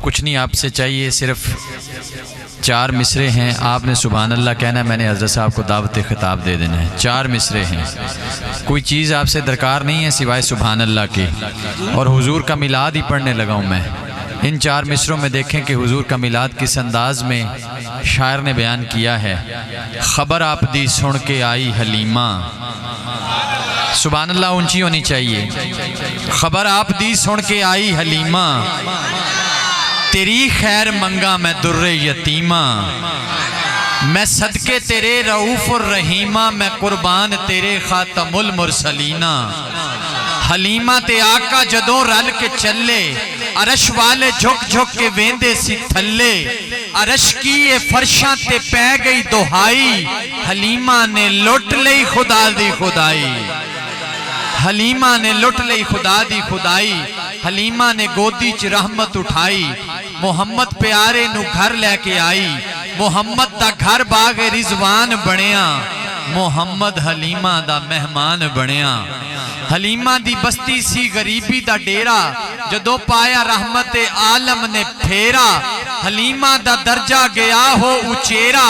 कुछ नहीं आपसे चाहिए, सिर्फ 4 मिसरे हैं। आपने सुभान अल्लाह कहना है, मैंने हज़रत साहब को दावत खिताब दे देना है। 4 मिसरे हैं, कोई चीज़ आपसे दरकार नहीं है सिवाय सुभान अल्लाह के। और हुजूर का मिलाद ही पढ़ने लगा हूँ मैं। इन 4 मिसरों में देखें कि हुजूर का मिलाद किस अंदाज में शायर ने बयान किया है। खबर आप दी सुन के आई हलीमा, सुभान अल्लाह ऊंची होनी चाहिए। खबर आप दी सुन के आई हलीमा, तेरी खैर मंगा मैं दुर्रे यतीमा। मैं सदके तेरे रऊफ और रहीमा, मैं कुर्बान तेरे खातमुल मुरसलीना। हलीमा ते आका जदों रल के चले, अरश वाले झुक झुक के वेंदे सी थल्ले। अरश की ये फर्शां ते पै गई दुहाई, हलीमा ने लुट लई खुदा दी खुदाई। हलीमा ने लुट लई खुदा दी खुदाई। हलीमा ने गोदी च रहमत उठाई, मुहम्मद प्यारे नू घर लैके आई। मुहम्मद दा घर बाग रिजवान बनिया, मुहम्मद हलीमा दा मेहमान बनिया। हलीमा दी बस्ती सी गरीबी दा डेरा, जदों पाया रहमत आलम ने फेरा। हलीमा दा दर्जा गया हो उचेरा,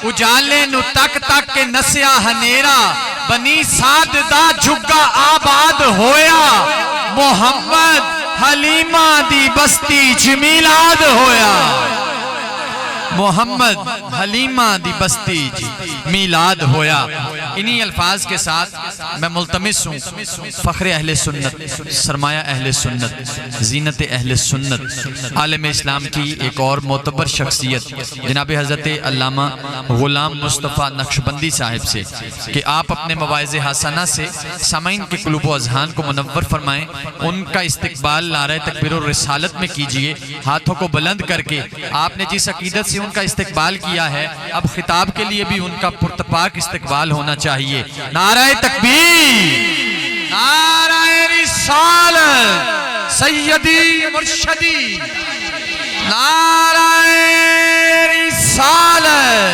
उजाले नू तक तक के नसिया हनेरा। बनी साद दा झुग्गा आबाद होया, मुहम्मद हलीमा दी बस्ती च मिलाद होया। मोहम्मद हलीमा दी बस्ती मिलाद होया। इन्हीं अल्फाज के साथ मैं मुल्तमिस हूँ फ़ख्र अहले सुन्नत, सरमाया अहले सुन्नत, जीनत अहले सुन्नत, आलम इस्लाम की एक और मोतबर शख्सियत जनाब हज़रत अल्लामा ग़ुलाम मुस्तफ़ा नक्शबंदी साहिब से कि आप अपने मवाइज़ हसना से सामईन के क़ुलूब व अज़हान को मुनव्वर फरमाएँ। उनका इस्तक़बाल नारे तकबीर और रिसालत में कीजिए, हाथों को बुलंद करके। आपने जिस अकीदत से उनका इस्तक़बाल किया है, अब खिताब के लिए भी उनका पुरतपाक इस्तक़बाल होना चाहिए। नारे तकबीर, नारे रिसालत, सैयदी मुर्शदी, नारे रिसालत।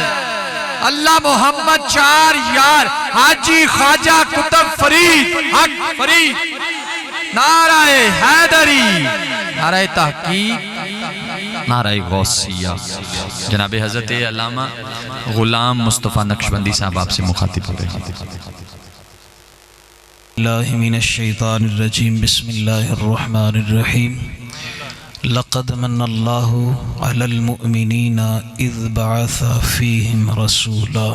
अल्लाह मोहम्मद 4 यार, हाजी ख्वाजा कुतुब फरीद हक फरीद। नारे हैदरी, नारे तहकीक, नारे गौसिया। जनाब हज़रत अल्लामा ग़ुलाम मुस्तफ़ा नक्शबंदी साहब आपसे मुखातिब हो रहे हैं। बिस्मिल्लाहिर्रहमानिर्रहीम, बिस्मिल्लाहिर्रहमानिर्रहीम। लक़द मन्नल्लाहु अलल मुअमिनीना इज़ बअसा फ़ीहिम रसूला।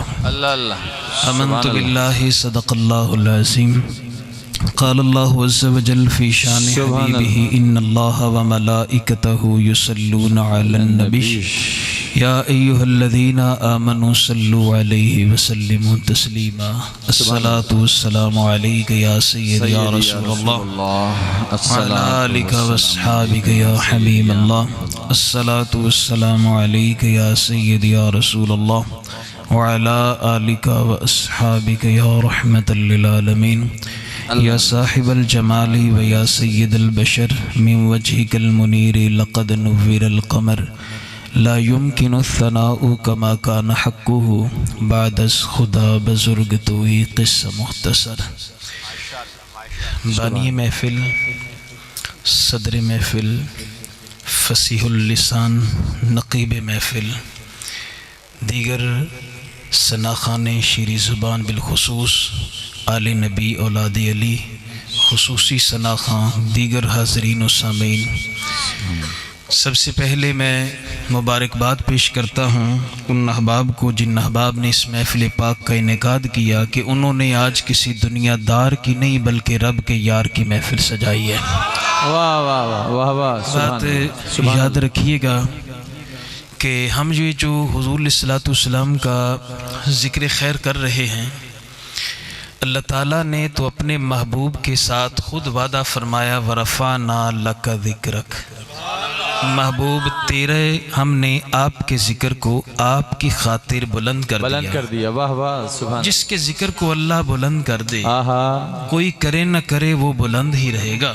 आमन्तु बिल्लाहि सदक़ल्लाहुल अज़ीम। क़ाल अल्लाहु अज़्ज़ा व जल्ल फ़ी शानि हबीबिही इन्नल्लाहा व मलाइकतहु युसल्लूना अलन नबी या अय्युहल्लज़ीना आमनू सल्लू अलैहि व सल्लिमू तस्लीमा। अस्सलातु वस्सलामु अलैका या सय्यदी या रसूलल्लाह व अला आलिका व अस्हाबिका या हबीबल्लाह। अस्सलातु वस्सलामु अलैका या सय्यदी या रसूलल्लाह व अला आलिका व अस्हाबिका या रहमतल लिल आलमीन। या साहिबल जमाली व या सय्यदल बशर मिन वजहिकल मुनीर लक़द नुव्विरल क़मर ला युमकिनु सनाउ कमा कान हक़्क़ुहु बादस खुदा बुज़ुर्ग तोई क़िस्सा मुख्तसर। बानी महफ़िल, सदर महफ़िल, फसीहुल लिसान, नक़ीब महफ़िल, दीगर सनाख़ाने शीरी ज़ुबान बिलखुसूस आले नबी औलाद अली, खुसूसी सनाख़ां, दीगर हाज़रीन व सामीन, सबसे पहले मैं मुबारकबाद पेश करता हूँ उन अहबाब को जिन अहबाब ने इस महफ़िल पाक का इनेकाद किया कि उन्होंने आज किसी दुनियादार की नहीं बल्कि रब के यार की महफ़िल सजाई है। वाह वाह वाह वाह वाह। बात याद रखिएगा कि हम ये जो हुज़ूर सल्लल्लाहु अलैहि वसल्लम का ज़िक्र खैर कर रहे हैं, अल्लाह ताला ने तो अपने महबूब के साथ खुद वादा फरमाया, वरफ़अना लका ज़िक्रक। महबूब तेरे हमने आपके ज़िक्र को आपकी खातिर बुलंद कर दिया। वाह वाह सुभान। जिसके ज़िक्र को अल्लाह बुलंद कर दे, कोई करे न करे वो बुलंद ही रहेगा।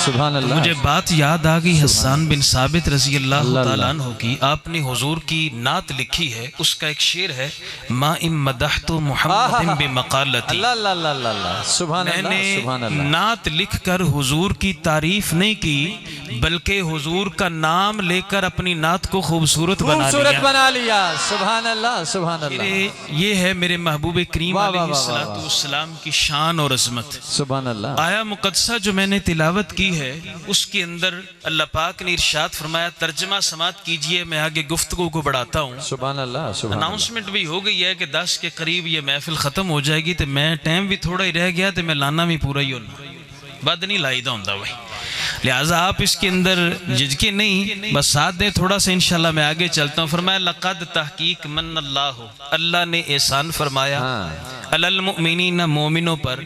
सुभान अल्लाह। मुझे बात याद आ गई हसन बिन साबित रज़ी अल्लाह तआला अन्हु की। आपने हुजूर की नात लिखी है, उसका एक शेर है, मा इम मदहतु मुहम्मदिन बिमक़ालती। मैंने नात लिख कर हुजूर की तारीफ नहीं की, बल्कि हुजूर हुजूर का नाम लेकर अपनी नात को खूबसूरत बना लिया। सुभान अल्लाह, सुभान अल्लाह। ये है मेरे महबूब करीम अलैहिस्सलाम की शान और अजमत। सुभान अल्लाह। आया मुक़द्दसा जो मैंने तिलावत की है उसके अंदर अल्लाह पाक ने इरशाद फरमाया, तर्जमा समात कीजिए, मैं आगे गुफ्तगू को बढ़ाता हूँ। सुभान अल्लाह, सुभान अल्लाह। अनाउंसमेंट भी हो गई है कि 10 के करीब ये महफिल खत्म हो जाएगी, तो मैं टाइम भी थोड़ा ही रह गया तो मैं लाना भी पूरा ही होना, बद नहीं लाई दा होंदा भाई, लिहाजा आप इसके अंदर झिझके नहीं, बस साथ दें थोड़ा सा, इंशाल्लाह मैं आगे चलता हूँ। फरमाया लक़द तहकीक मन्नल्लाहु, अल्लाह ने एहसान फरमाया, अलल मुमिनीना, मोमिनों पर,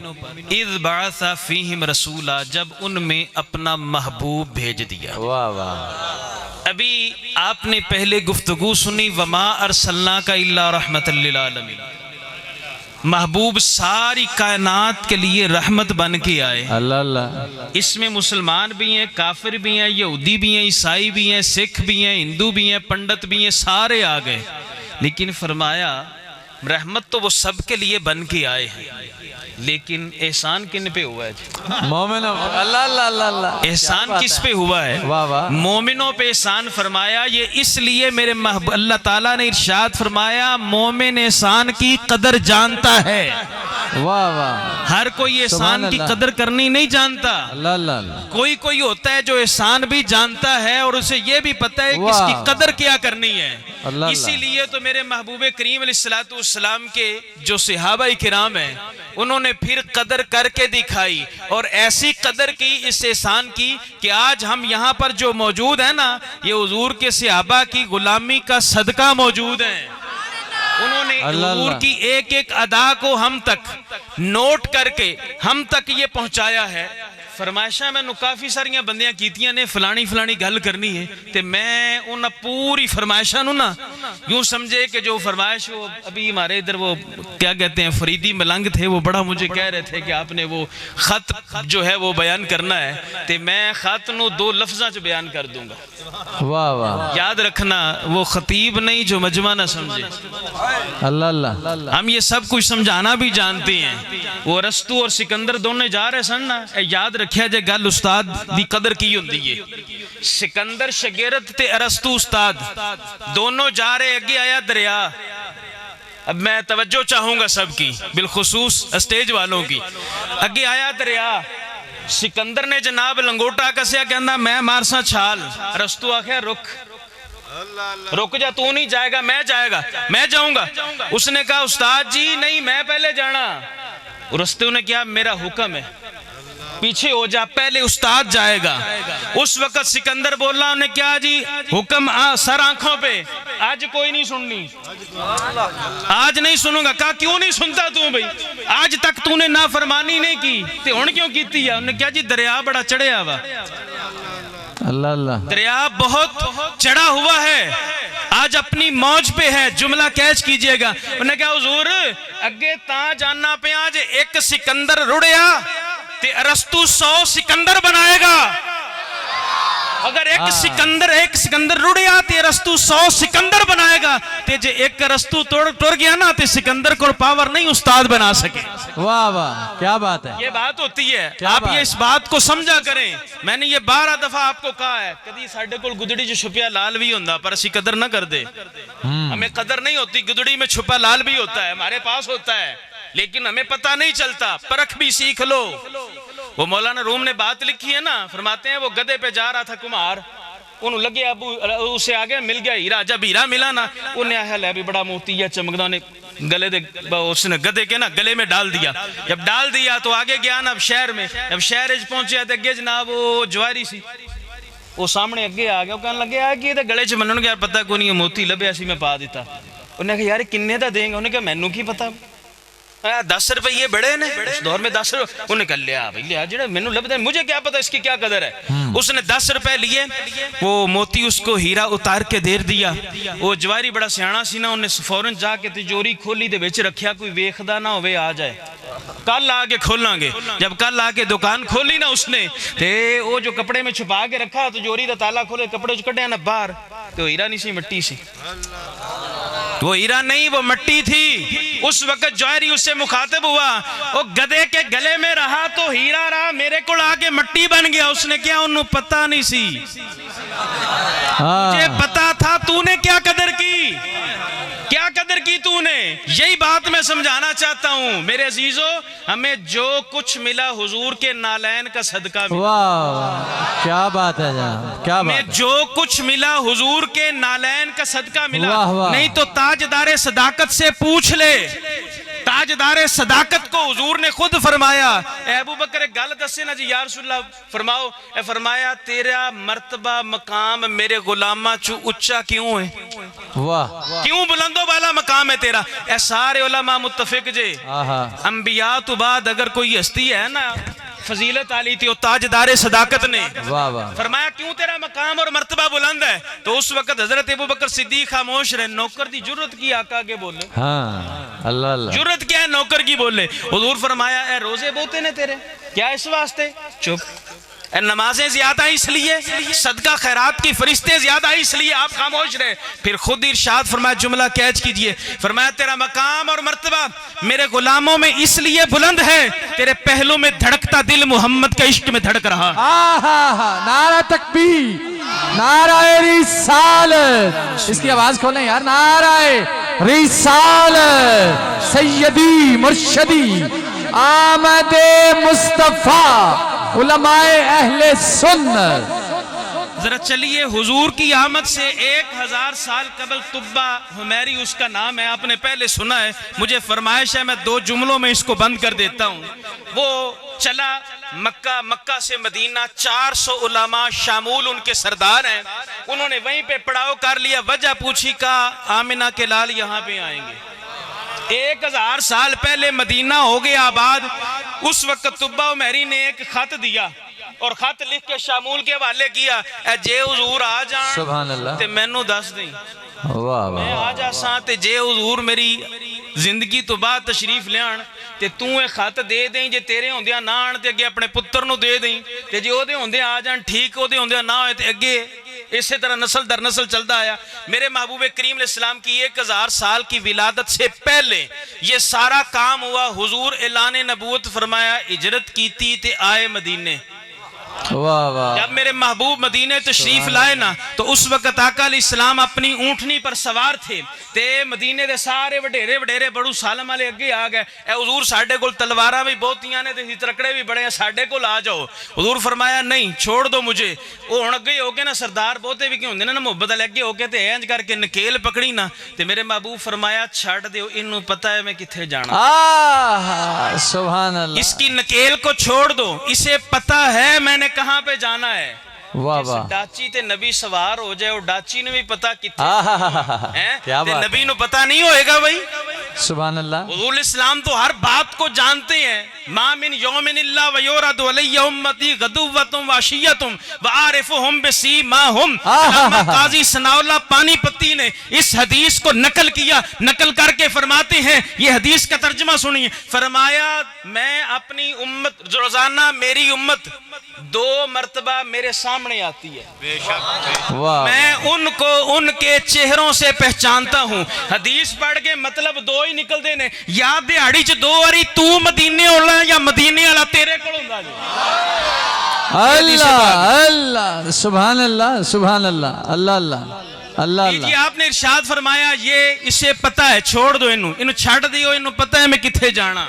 इज़ बअसा फ़ीहिम रसूला, जब उनमें अपना महबूब भेज दिया। वाह वाह। अभी आपने पहले गुफ्तगू सुनी, वमा अरसलनाका इल्ला रहमतल लिल आलमीन, महबूब सारी कायनात के लिए रहमत बन के आए। अल्लाह अल्लाह। इसमें मुसलमान भी हैं, काफिर भी हैं, यहूदी भी हैं, ईसाई भी हैं, सिख भी हैं, हिंदू भी हैं, पंडित भी हैं, सारे आ गए। लेकिन फरमाया रहमत तो वो सब के लिए बन के आए हैं, लेकिन एहसान किन पे हुआ है? मोमिनों। अल्लाह अल्लाह अल्लाह। एहसान किस पे हुआ है? वाह वाह। मोमिनों पे एहसान फरमाया। ये इसलिए मेरे अल्लाह ताला ने इरशाद फरमाया, मोमिन एहसान की कदर जानता है। वाह वाह। हर कोई एहसान की कदर करनी नहीं जानता। अल्लाह अल्लाह। कोई कोई होता है जो एहसान भी जानता है और उसे ये भी पता है कि इसकी कदर क्या करनी है। इसीलिए तो मेरे महबूब करीम अलैहिस्सलाम के जो सहाबा किराम हैं, उन्होंने फिर कदर करके दिखाई, और ऐसी कदर की इस एहसान की कि आज हम यहाँ पर जो मौजूद है ना, ये हुजूर के सहाबा की गुलामी का सदका मौजूद है। उन्होंने हुजूर की एक एक अदा को हम तक नोट करके हम तक ये पहुंचाया है। फरमाइशा मैनू काफ़ी सारिया बंदियां कीतियां ने, फलानी फलानी गल करनी है, तो मैं उन पूरी फरमाइशा ना यूं समझे कि जो फरमाइश, वो अभी हमारे इधर वो क्या कहते हैं फरीदी मलंग थे, वो बड़ा मुझे कह रहे थे कि आपने वो खत जो है वो बयान करना है, तो मैं खत नू 2 लफ्ज़ां च बयान कर दूंगा। वाह वाह। याद रखना, वो खतीब नहीं जो मजमा ना समझे। अल्लाह अल्लाह। हम ये सब कुछ समझाना भी जानते हैं। वो अरस्तु और सिकंदर दोनों जा रहे सन ना, याद रखिया जे गल उस्ताद दी कदर की होंदी है। सिकंदर शागिर्द ते अरस्तु उस्ताद दोनों जा रहे, अगे आया दरिया। अब मैं तवज्जो चाहूंगा सबकी, बिलखुसूस स्टेज वालों की। अगे आया दरिया, सिकंदर ने जनाब लंगोटा कसिया, कहना मैं मारसा छाल। अरस्तु आख्या रुक, रुक जा, तू नहीं जाएगा, मैं जाएगा, मैं जाऊंगा। उसने कहा उस्ताद जी नहीं, मैं पहले जाना। रस्तु ने कहा मेरा हुक्म है, पीछे हो जा, पहले उस्ताद जाएगा। उस वक्त सिकंदर बोला, उन्हें क्या जी हुक्म, सर आंखों पे, आज कोई नहीं सुननी, आज नहीं सुनूंगा। कहा क्यों नहीं सुनता तू भाई, आज तक तूने नाफरमानी नहीं की, ते हुण क्यों कीती है? उन्हें क्या जी दरिया बड़ा चढ़िया वा। अल्लाह अल्लाह। दरिया बहुत चढ़ा हुआ है, आज अपनी मौज पे है, जुमला कैच कीजिएगा। उन्हें कहा हुजूर अगे ता जानना पिया जे एक सिकंदर रुड़िया ते अरस्तु 100 सिकंदर बनाएगा। अगर एक सिकंदर रुड़िया ते अरस्तु 100 सिकंदर बनाएगा, ते जे एक अरस्तु टुर गया ना, ते सिकंदर को पावर नहीं उस्ताद बना सके। वाह वाह, क्या बात है। ये बात होती है, आप ये इस बात को समझा करें। मैंने ये 12 दफा आपको कहा है, कभी साढ़े को गुदड़ी च छुपिया लाल भी होता, पर असी कदर ना कर दे। हमें कदर नहीं होती, गुदड़ी में छुपा लाल भी होता है, हमारे पास होता है, लेकिन हमें पता नहीं चलता। परख भी सीख लो। वो मौलाना रूम ने बात लिखी है ना, फरमाते हैं वो गधे पे जा रहा था कुम्हार, उन्होंने लगे अबू, उसे आगे मिल गया हीरा। जब हीरा मिला ना, उन्हें आया ले भी बड़ा मोती है चमकदा, ने गले दे उसने गधे के ना गले में डाल दिया। जब डाल दिया तो आगे गया ना, अब शहर में, जब शहर पहुंचे तो अगे जनाब वो जवारी सी, वो सामने अगे आ गया, कहने लगे आ कि गले च मनन गया, पता को नहीं मोती लभ्या सी, मैं पा दिता। उन्हें कहा यार किन्ने दा देंगे? उन्हें कहा मैनू की पता, 10 रुपये बड़े ने उस दौर में, 10 रुपये। उन्हें कहा लिया भाई लिया, जो मैनू लभदा, मुझे क्या पता इसकी क्या कदर है। उसने 10 रुपए लिए, वो मोती उसको हीरा उतार के दे दिया। वो जवारी बड़ा सियाना सी ना, उन्हें फौरन जाके तिजोरी खोली दे विच रखिया, कोई वेखदा ना होवे आ जाए, कल आके खोलांगे। जब कल आके दुकान खोली ना उसने, ते वो जो कपड़े में छुपा के रखा, तिजोरी दा ताला खोले, कपड़े च कढ़िया ना बाहर, तो हीरा नहीं सी, मिट्टी सी। वो हीरा नहीं, वो मिट्टी थी। उस वक्त जौहरी उससे मुखातिब हुआ, वो गधे के गले में रहा तो हीरा रहा, मेरे को आके मिट्टी बन गया। उसने क्या, उन्होंने पता नहीं सी। मुझे पता था तूने क्या कदर की, क्या कदर की तूने। यही बात मैं समझाना चाहता हूँ मेरे अजीजों, हमें जो कुछ मिला हुजूर के नालैन का सदका मिला। वाह क्या बात है जनाब, क्या बात हमें जो कुछ मिला हुजूर के नालैन का सदका मिला। वाह, वाह। नहीं तो ताजदारे सदाकत से पूछ ले, ताजदारे सदाकत को हुजूर ने खुद फरमाया, ए अबू बकर एक गल दसे ना जी या रसूलल्लाह, फरमाओ। ए फरमाया तेरा मर्तबा मकाम मेरे गुलामा चू उच्चा क्यों है, वाह क्यों बुलंदो वाला मकाम है तेरा। ए सारे उलमा मुत्तफिक जे, आहा अंबिया तो बाद अगर कोई हस्ती है ना फजीलत आली थी वो ताजदारे सदाकत ने। वाह वाह फरमाया क्यों तेरा मकाम और मर्तबा बुलंद है। तो उस वक्त हजरत अबू बकर सिद्दीक खामोश रहे। नौकर की जुर्रत की आका के बोले, हाँ अल्लाह अल्लाह जुर्रत क्या है नौकर की बोले। हुजूर फरमाया ए रोजे बोते ने तेरे, क्या इस वास्ते, चुप। ए नमाजें ज्यादा इसलिए, सदका खैरात की फरिश्ते ज्यादा इसलिए, आप खामोश रहे। फिर खुद इरशाद फरमाया, जुमला कैच कीजिए, फरमाया तेरा मकाम और मर्तबा मेरे गुलामों में इसलिए बुलंद है, तेरे पहलू में धड़कता दिल मोहम्मद के इश्क में धड़क रहा। नारा तकबीर, नाराए रिसालत, इसकी आवाज खोलें यार, नाराए रिसालत, सैयदी मुर्शदी आमदे मुस्तफा उलमाए अहले सुन्नत। जरा चलिए, हुजूर की आमद से 1000 साल कबल तुब्बा हुमैरी उसका नाम है, आपने पहले सुना है। मुझे फरमाइश है मैं 2 जुमलों में इसको बंद कर देता हूँ। वो चला मक्का, मक्का से मदीना, 400 उलमा शामूल उनके सरदार हैं, उन्होंने वहीं पे पड़ाव कर लिया। वजह पूछी का आमिना के लाल यहाँ पे आएंगे। 1000 साल पहले मदीना हो गया आबाद। उस वक्त तुब्बा उमैरी ने एक खत दिया और खत लिख के शामूल के हवाले किया, जे हुजूर आ जान सुभान अल्लाह ते मैनू दस दें, वाह मैं वाह आ जासा ते जे हुजूर मेरी जिंदगी तो बाद तशरीफ लियान ते तू ये खत दे दें, जे तेरे होंदिया ना आन ते अगे अपने पुत्र नु दे दें, ते जे ओदे होंदिया आ जान ठीक, ओदे होंदिया ना होए ते अगे इसी तरह नस्ल दर नस्ल चलता आया। मेरे महबूब करीम अलैहिस्सलाम की 1000 साल की विलादत से पहले ये सारा काम हुआ। हुजूर ऐलान नबूवत फरमाया, हिजरत की थी ते आए मदीने। वाह वाह जब मेरे महबूब मदीने तशरीफ लाए ना, तो उस वक्त आका अलैहिस्सलाम अपनी ऊंटनी पर सवार थे ते मदीने दे सारे वडेरे वडेरे बड़ू सालम वाले अगे आ गए। ए हुजूर साडे कोल तलवारां भी बहुतियां ने ते तरकड़े भी बड़े हैं, साडे कोल आ जाओ। हुजूर फरमाया नहीं, छोड़ दो मुझे। वो हुण अगे हो के ना सरदार बहुते भी क्यों होंदे ना मुहब्बत वाले, अगे हो के ते इंज करके नकेल पकड़ी ना, ते मेरे महबूब फरमाया छड़ दियो, इन्नू पता है मैं किथे जाना। सुभान अल्लाह, इसकी नकेल को छोड़ दो, इसे पता है मैंने कहां पे जाना है। वाह वाह डाची ते नबी सवार हो जाए, और डाची ने भी पता किथे हैं, क्या बात, नबी नु पता नहीं होएगा भाई। सुभान अल्लाह। हुजूर इस्लाम तो हर बात को जानते हैं। मा मिन यौमिन इल्ला व युरदु अलैहि उम्मती गदुव्वतुम व अशिय्यतुम व आरिफुहुम बिसीमाहुम। काजी सनाउल्लाह पानीपती ने इस हदीस को नकल किया, नकल करके फरमाते हैं, ये हदीस का तर्जुमा सुनिए। फरमाया मैं अपनी उम्मत, रोजाना मेरी उम्मत 2 मर्तबा मेरे सामने आती है, मैं उनको उनके चेहरों से पहचानता हूं। हदीस पढ़ के मतलब 2 ही निकलते ने, या दिहाड़ी च 2 बारी तू मदीने वाला या मदीने वाला तेरे कोल हुंदा जी। अल्लाह अल्लाह सुभान अल्लाह सुभान अल्लाह अल्लाह अल्लाह अल्लाह जी आपने इरशाद फरमाया, ये इसे पता है, छोड़ दो इन्हू, इन्हू छड़ दियो, इन्हू पता है मैं किथे जाना।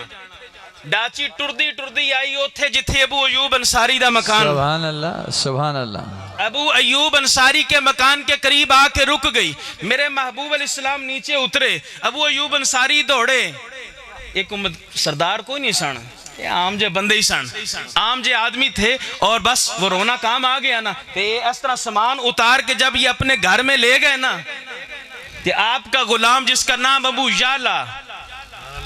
डाची टुरदी टुरदी आई उथे जिथे अबू अयूब अंसारी दा मकान। सुभान अल्लाह सुभान अल्लाह। अबू अयूब अंसारी के मकान के करीब आके रुक गई। मेरे महबूब अलैहिस्सलाम नीचे उतरे, अबू अयूब अंसारी दौड़े। एक उम्मत सरदार कोई नहीं सन, आम जे बंदे ही सन, आम जे आदमी थे, और बस वो रोना काम आ गया ना, ते इस तरह सामान उतार के जब ये अपने घर में ले गए ना, ते आपका गुलाम जिसका नाम अबू याला,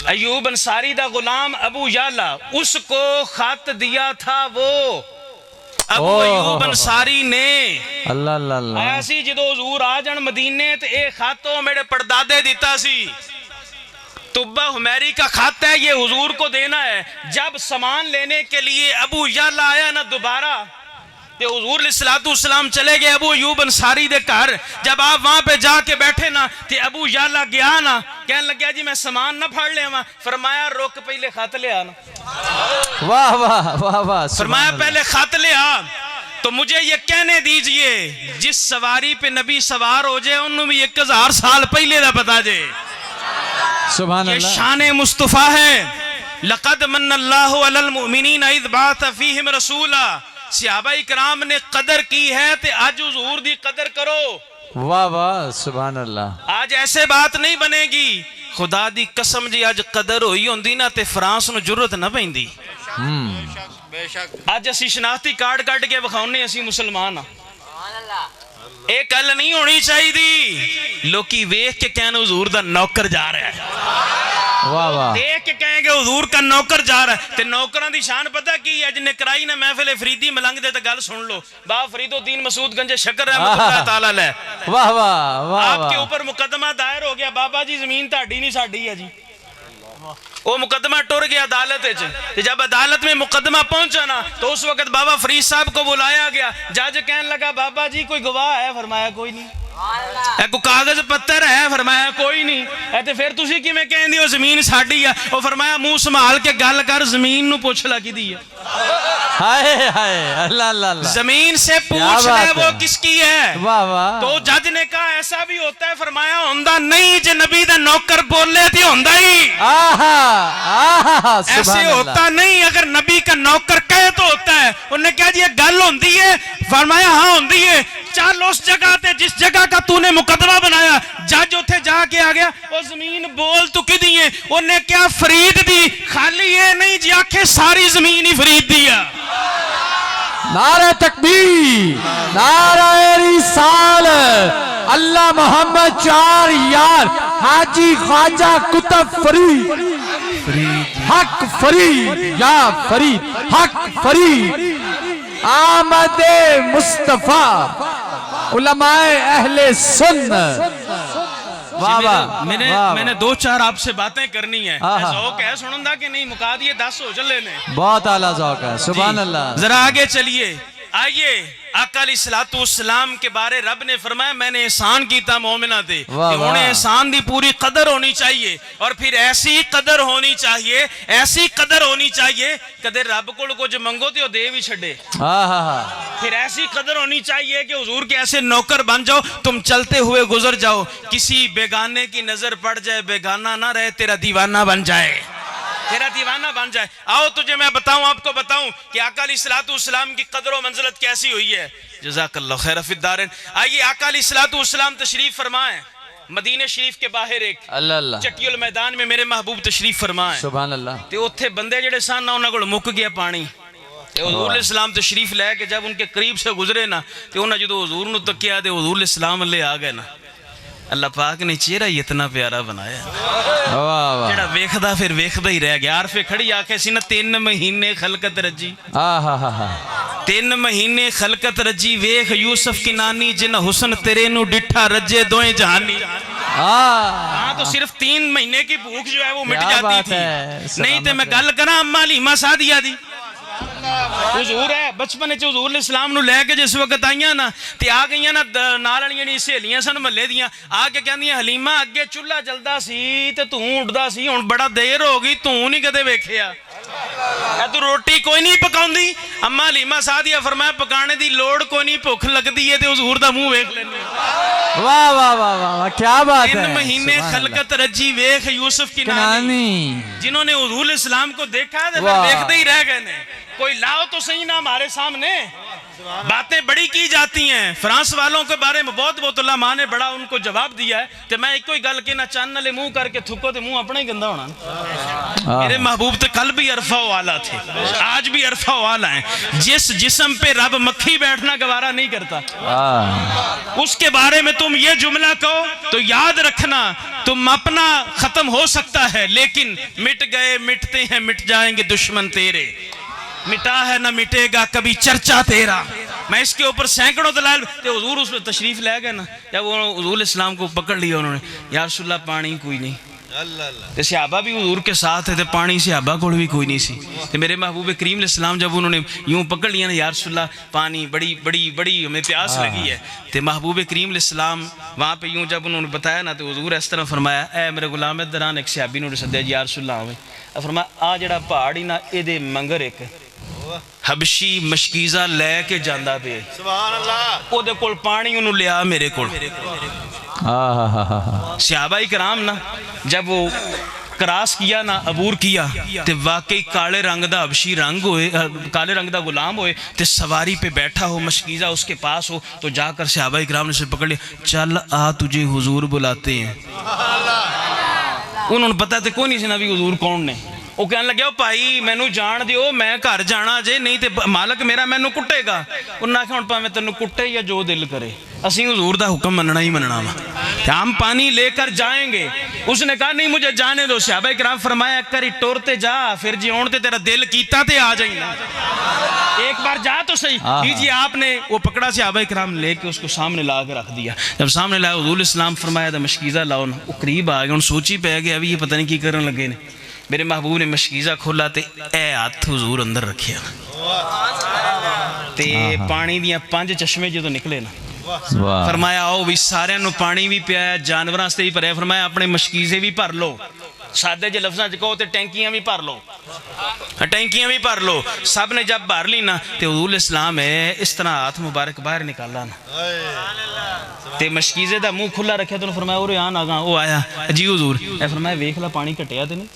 अयूब अंसारी दा गुलाम अबू याला, उसको खत दिया था वो अबू अयूब अंसारी ने। अल्लाह अल्लाह अल्लाह। ऐसी जो हुजूर आ जान मदीने ते ए खातो मेरे परदादे दिता सी, तुब्बा हुमैरी का खत है, ये हुजूर को देना है। जब सामान लेने के लिए अबू याला आया ना दोबारा, ते हुजूर अलैहिस्सलाम चले गए अबू अयूब अंसारी दे घर। जब आप वहां पे जाके बैठे ना, ते अबू याला गया ना, कहने लगा जी मैं सामान ना फाड़ लिया। फरमाया रुक, पहले खत ले आ ना। वाह वाह वाह वाह। फरमाया पहले खत ले आ। तो मुझे ये कहने दीजिए जिस सवारी पे नबी सवार हो जाए उन्होंने भी 1000 साल पहले दा पता जे। सुभान ये अल्लाह। शान मुस्तफ़ा है। लक़द मन्नल्लाहु अलल मुमिनीन इज़ बअथ फ़ीहिम रसूला। सहाबा इकराम ने कदर की है ते आज हुजूर दी कदर करो। वाह वाह सुभान अल्लाह। आज ऐसे बात नहीं बनेगी। खुदा दी कसम जी आज कदर होई होंदी ना ते फ्रांस नूं जरूरत ना पैंदी। आज असी शनाख्ती कार्ड कट के विखाउने असी मुसलमान हाँ। ये गल नहीं होनी चाहिए। लोकी वेख के कहने हुजूर दा नौकर जा रहा है। वाह वाह। देख के कहेंगे हुजूर का नौकर जा रहा है। ते नौकरां दी शान पता की है? जिन्हें कराई ना महफिल फरीदी मलंग दे ते गल सुन लो। बाबा फरीदुद्दीन मसूद गंजे शक्कर रहमतुल्लाह ताला अलैह। वाह वाह वाह। आपके ऊपर मुकदमा दायर हो गया, बाबा जी जमीन ताड़ी नहीं साडी है जी। वो मुकदमा टुर गया अदालत च। जब अदालत में मुकदमा पहुंचा ना तो उस वक्त बाबा फरीद साहब को बुलाया गया। जज कहने लगा बाबा जी कोई गवाह है? फरमाया कोई नहीं। कोई कागज पत्तर है? फरमाया कोई नहीं। ते फिर तुसी किवें कहंदे हो जमीन साडी है? वो फरमाया मुंह संभाल के गल कर, जमीन नूं पुछ ला किदी है। हाय हाय अल्लाह अल्लाह अल्लाह। जमीन से पूछ ले वो किसकी है। वाह वाह। तो जज ने कहा ऐसा भी होता है? फरमाया होंदा नहीं, जे नबी दा नौकर बोले तो होंदा ही। आहा आहा ऐसे होता नहीं, अगर नबी का नौकर कहे तो होता है। उन्होंने कहा जी ये गल होंदी है? फरमाया हाँ होंदी है। चल उस जगह ते जिस जगह का तूने मुकदमा बनाया। जज उथे जाके आ गया, वो जमीन बोल तू किदी है? उन्हें क्या फरीद दी? खाली ये नहीं जी आखे सारी जमीन ही फरीद दी है। नारे तकबीर, नारे रिसाल, अल्लाह मोहम्मद चार यार, हाजी ख्वाजा कुतुब फरीद, हक फरीद या फरीद, हक फरीद, आमदे मुस्तफा, उलमाए अहले सुन्नत। वाह वाह। मैंने 2-4 आपसे बातें करनी है। ज़ौक़ है सुनंदा कि नहीं? मुका दिए 10 हो चले ने। बहुत आला ज़ौक़ है। सुभान अल्लाह। जरा आगे चलिए। आइए आका अलैहिस्सलाम के बारे रब ने फरमाया मैंने एहसान कीता मोमिना ते। उन्हें एहसान दी पूरी कदर होनी चाहिए। और फिर ऐसी कदर होनी चाहिए, ऐसी कदर होनी चाहिए कदे रब कोल कुछ मंगो तो दे भी छड़े। फिर ऐसी कदर होनी चाहिए कि हुजूर के ऐसे नौकर बन जाओ, तुम चलते हुए गुजर जाओ, किसी बेगाने की नजर पड़ जाए, बेगाना ना रहे, तेरा दीवाना बन जाए, तेरा दीवाना बन जाए। आओ तुझे मैं बताऊं, आपको बताऊं कि आका अलैहिस्सलाम की कदर और मंजिलत कैसी हुई है। जज़ाकल्लाहु खैर फिद दारैन। आइए आका अलैहिस्सलाम तशरीफ फरमाएं मदीने शरीफ के बाहर एक अल्लाह चट्टियोल मैदान में मेरे महबूब तशरीफ फरमाएं। सुभान अल्लाह। ते उत्थे बंदे जेड़े सन ना उन्हां कोल मुक गया पानी। ते हुजूर अलैहिस्सलाम तशरीफ लेके जब उनके करीब से गुजरे ना ते उन्हें जो हुजूर नूं तकिया ते हुजूर अलैहिस्सलाम ले आ गए ना। अल्लाह पाक ने चेहरा ही इतना प्यारा बनाया, जेड़ा वेखदा फिर वेखदा ही रह गया। आरफे खड़ी आके सी ना 3 महीने खलकत रजी, 3 महीने खलकत रजी, वेख यूसुफ की नानी जिन हुसन तेरे नू डिठा रजे दोए जहानी। हाँ तो सिर्फ 3 महीने की भूख जो है वो मिट जाती थी। नहीं तो मैं गल करा अम्मा हलीमा सादिया दी। हुजूर है बचपन च हुजूर अलैहिस्सलाम नूं लैके जिस वक्त आईयां ना ते आ गईयां ना नाल वालियां दी सहेलियां सन महल्ले दियां, आके कहंदियां हलीमा अगे चुल्हा जलदा सी ते तू उठदा सी, हुण बड़ा देर हो गई तू नहीं कदे वेखिया, तू रोटी कोई नहीं पकाउंदी। अम्मा हलीमा सादिया फरमाया पकाने दी लोड़ कोई नहीं, भुख लगदी है ते हुजूर दा मुंह वेख लैंदे। वाह वाह वाह वाह क्या बात है। 3 महीने खलकत रजी, वेख यूसुफ की नानी जिन्होंने हुजूर अलैहिस्सलाम को देखा तो देखते ही रह गए ने। कोई लाओ तो सही ना हमारे सामने। बातें बड़ी की जाती हैं फ्रांस वालों के बारे में, बहुत उलमा ने बड़ा उनको जवाब दिया है। तो मैं एक ही गल कहना चन्न वाले मुंह करके थुको तो मुंह अपना ही गंदा होना। मेरे महबूब तो कल भी अरफा वाला थे, आज भी अरफा वाला है। जिस जिस्म पे रब मक्खी बैठना गवारा नहीं करता, उसके बारे में तुम ये जुमला कहो तो याद रखना तुम अपना खत्म हो सकता है, लेकिन मिट गए मिटते हैं मिट जाएंगे दुश्मन तेरे, मिटा है ना मिटेगा कभी चर्चा तेरा। मैं इसके ऊपर सैकड़ों दलाल तो हुजूर उस पर तशरीफ ले गए ना, जब वो हुजूर इस्लाम को पकड़ लिया उन्होंने, या रसूलल्लाह पानी कोई नहीं, तो सहाबा भी हुजूर के साथ है, तो पानी सहाबा को भी कोई नहीं सी। तो मेरे महबूब करीम इस्लाम जब उन्होंने यूं पकड़ लिया ना, या रसूलल्लाह पानी बड़ी बड़ी बड़ी हमें प्यास लगी है, तो महबूब करीम इस्लाम वहाँ पे यूं जब उन्होंने बताया ना, तो हुजूर इस तरह फरमाया, ए मेरे गुलाम दरान एक सहाबी ने सद्या, या रसूलल्लाह फरमाया आ जड़ा पहाड़ ही ना ये मंगर एक हबशी मशकीज़ा लैके जांदा पे सुभान अल्लाह ओदे कोल पानी उन्होंने लिया मेरे कोल सहाबा कराम ना जब वो क्रॉस किया ना अबूर किया ते वाकई काले रंग दा हबशी रंग होए काले रंग दा गुलाम होए ते सवारी पे बैठा हो मशकीज़ा उसके पास हो तो जाकर सहाबा कराम ने उसे पकड़ लिया चल आ तुझे हुजूर बुलाते हैं उन्होंने पता तो कोई नहीं सी ना भी हुजूर कौन ने वो कहने लगे भाई मैनू जान दियो मैं घर जाना जे नहीं तो मालक मेरा मैनू कुटेगा उन्हें आख्या हुण भावें तैनू कुटे या जो दिल करे असीं हुजूर दा हुक्म मनना ही मनना वा हम पानी लेकर जाएंगे उसने कहा नहीं मुझे जाने दो सहाबा किराम फरमाया करी टुरते जा फिर जी आउण ते तेरा दिल कीता ते आ जाई ना एक बार जा तो सही लीजिए आपने वो पकड़ा सहाबा किराम लेके उसको सामने ला के रख दिया जब सामने लाया हुजूर इस्लाम फरमाया तो मशकीज़ा लाओ ना वो करीब आ गया हुण सोची पै गया अभी ये पता नहीं की करन लगे ने मेरे महबूब ने मशकीज़ा खोला ते ए हथ हुजूर अंदर रखे ते पानी दियां 5 चश्मे जो निकले ना फरमाया आओ भी सारे पानी भी पिया जानवरों से भी भरया फरमाया अपने मशकीज़े भी भर लो सादे जे लफ्ज़ां च कहो तो टैंकियां भी भर लो टैंकियां भी भर लो सब ने जब भर ली ना तो हुजूर इस्लाम है इस तरह हाथ मुबारक बाहर निकाला ना ते मशकीज़े दा मुंह खुला रखा तो फरमाया और आन आगा वो आया जी हुजूर ए फरमाया वेख ला पानी घटिया तो नहीं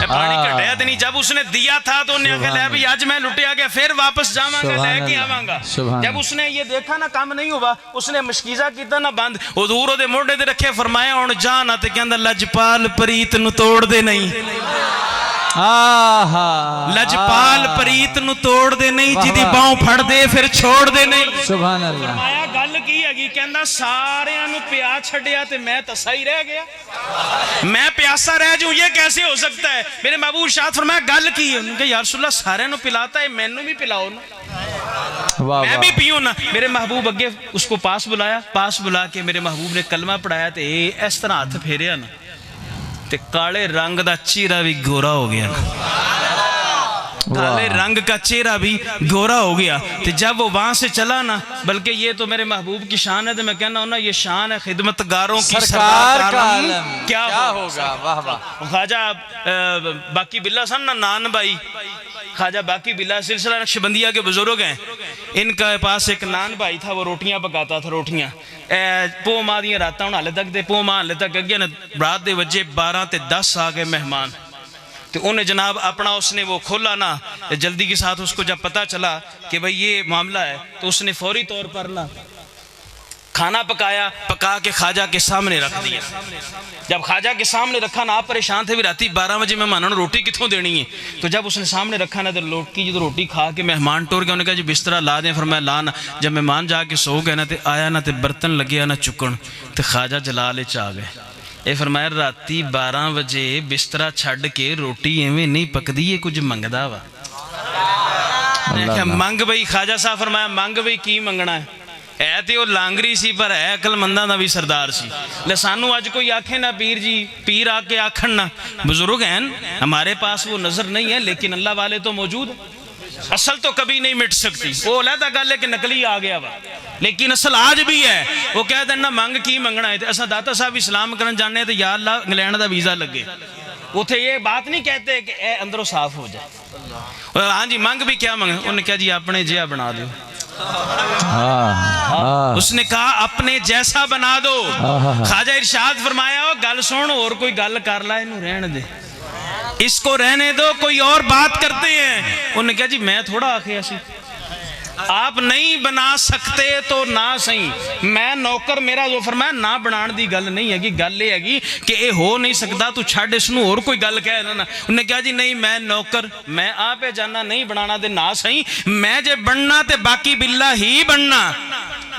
पानी घटिया तो नहीं जब उसने दिया था तो उन्हें आख्या भी आज मैं लुटिया गया फिर वापस जावांगा लेके आवांगा जब उसने ये देखा ना काम नहीं हुआ उसने मशकीज़ा कीता ना बंद हुजूर ओदे मोढे ते रखे फरमाया हुण जा ना ते कहंदा लजपाल प्रीत नु तोड़ दे नहीं लजपाल प्रीत नु तोड़ दे नहीं जिदी बाहों फड़ दे फिर छोड़ दे नहीं सुभान अल्लाह फरमाया गल की हैगी कहंदा सारियां नु प्या छड्डिया ते मैं तसा ही रह गया मैं प्यासा रह जाऊं ये कैसे हो सकता है मेरे महबूब शाद फरमाया गल की है उन्होंने कहा या रसूल अल्लाह सारियां नु पिलाता है मैनू भी पिलाओ ना मैं भी पीऊं ना मेरे महबूब अगे उसको पास बुला के मेरे महबूब ने कलमा पढ़ाया ते इस तरह हाथ फेरिया ना ते काले रंग का चेहरा भी गोरा हो गया काले रंग का चेहरा भी गोरा हो गया तो जब वो वहां से चला ना बल्कि ये तो मेरे महबूब की शान है तो मैं कहना हूं ना ये शान है खिदमतगारों की सरकार का आलम क्या होगा वाह वाह ख्वाजा बाकी बिल्ला सन ना नान भाई ख्वाजा बाकी बिल्ला सिलसिला नक्शबंदिया के बुजुर्ग हैं इनके पास एक नान भाई था वो रोटियां पकाता था रोटियां पो माह दियां रातां हुण हाले तक पो माह हाले तक अगे रात दे वजे 12 ते 10 आ गए मेहमान तो उन्हें जनाब अपना उसने वो खोला ना जल्दी के साथ उसको जब पता चला कि भाई ये मामला है तो उसने फौरी तौर पर ना खाना पका के ख्वाजा के सामने रख दिया जब ख्वाजा के सामने रखा ना आप परेशान थे भी राती 12 बजे मेहमानों ने रोटी कितों देनी है तो जब उसने सामने रखा ना तो लोटी जो रोटी खा के मेहमान टुर गया उन्होंने कहा जी बिस्तरा ला दें फिर मैं ला ना जब मेहमान जाके सो गए ना तो आया ना तो बर्तन लगे ना चुकन तो ख्वाजा जलाल च आ गए ये फरमाया राती 12 बजे बिस्तरा छड़ के रोटी एवं नहीं पकदी ये कुछ मंगदा वा मंग बई ख्वाजा साहब फरमाया मंग बई की मंगना है तो वो लांगरी सी पर है अकलमंदा का भी सरदार सी ले सानू अज कोई आखे ना पीर जी पीर आके आखन ना बुजुर्ग हैं हमारे पास वो नजर नहीं है लेकिन अल्लाह वाले तो मौजूद है असल तो कभी नहीं मिट सकती वो अलहदा गल है कि नकली आ गया वा लेकिन असल आज भी है वो कहते ना मंग की मंगना है असा दाता साहब इस्लाम करन जाने तो या अल्लाह इंग्लैंड का वीज़ा लगे उथे ये बात नहीं कहते कि ए अंदरों साफ हो जाए हाँ जी मंग भी क्या मंग उन्हें कहा जी अपने जिया बना दो उसने कहा अपने जैसा बना दो ख्वाजा इरशाद फरमाया गल सुन और कोई गल कर ला इनू रहने दे इसको रहने दो कोई और बात करते हैं उन्होंने कहा जी मैं थोड़ा आखे ऐसी आप नहीं बना सकते तो ना सही मैं नौकर मेरा जो फरमाया ना बनाने की गल नहीं हैगी गल ये हैगी कि ये हो नहीं सकता तू छड़ इसनू और कोई गल कह देना उन्हें कहा जी नहीं मैं नौकर मैं आप जाना नहीं बनाना दे ना सही मैं जे बनना ते बाकी बिल्ला ही बनना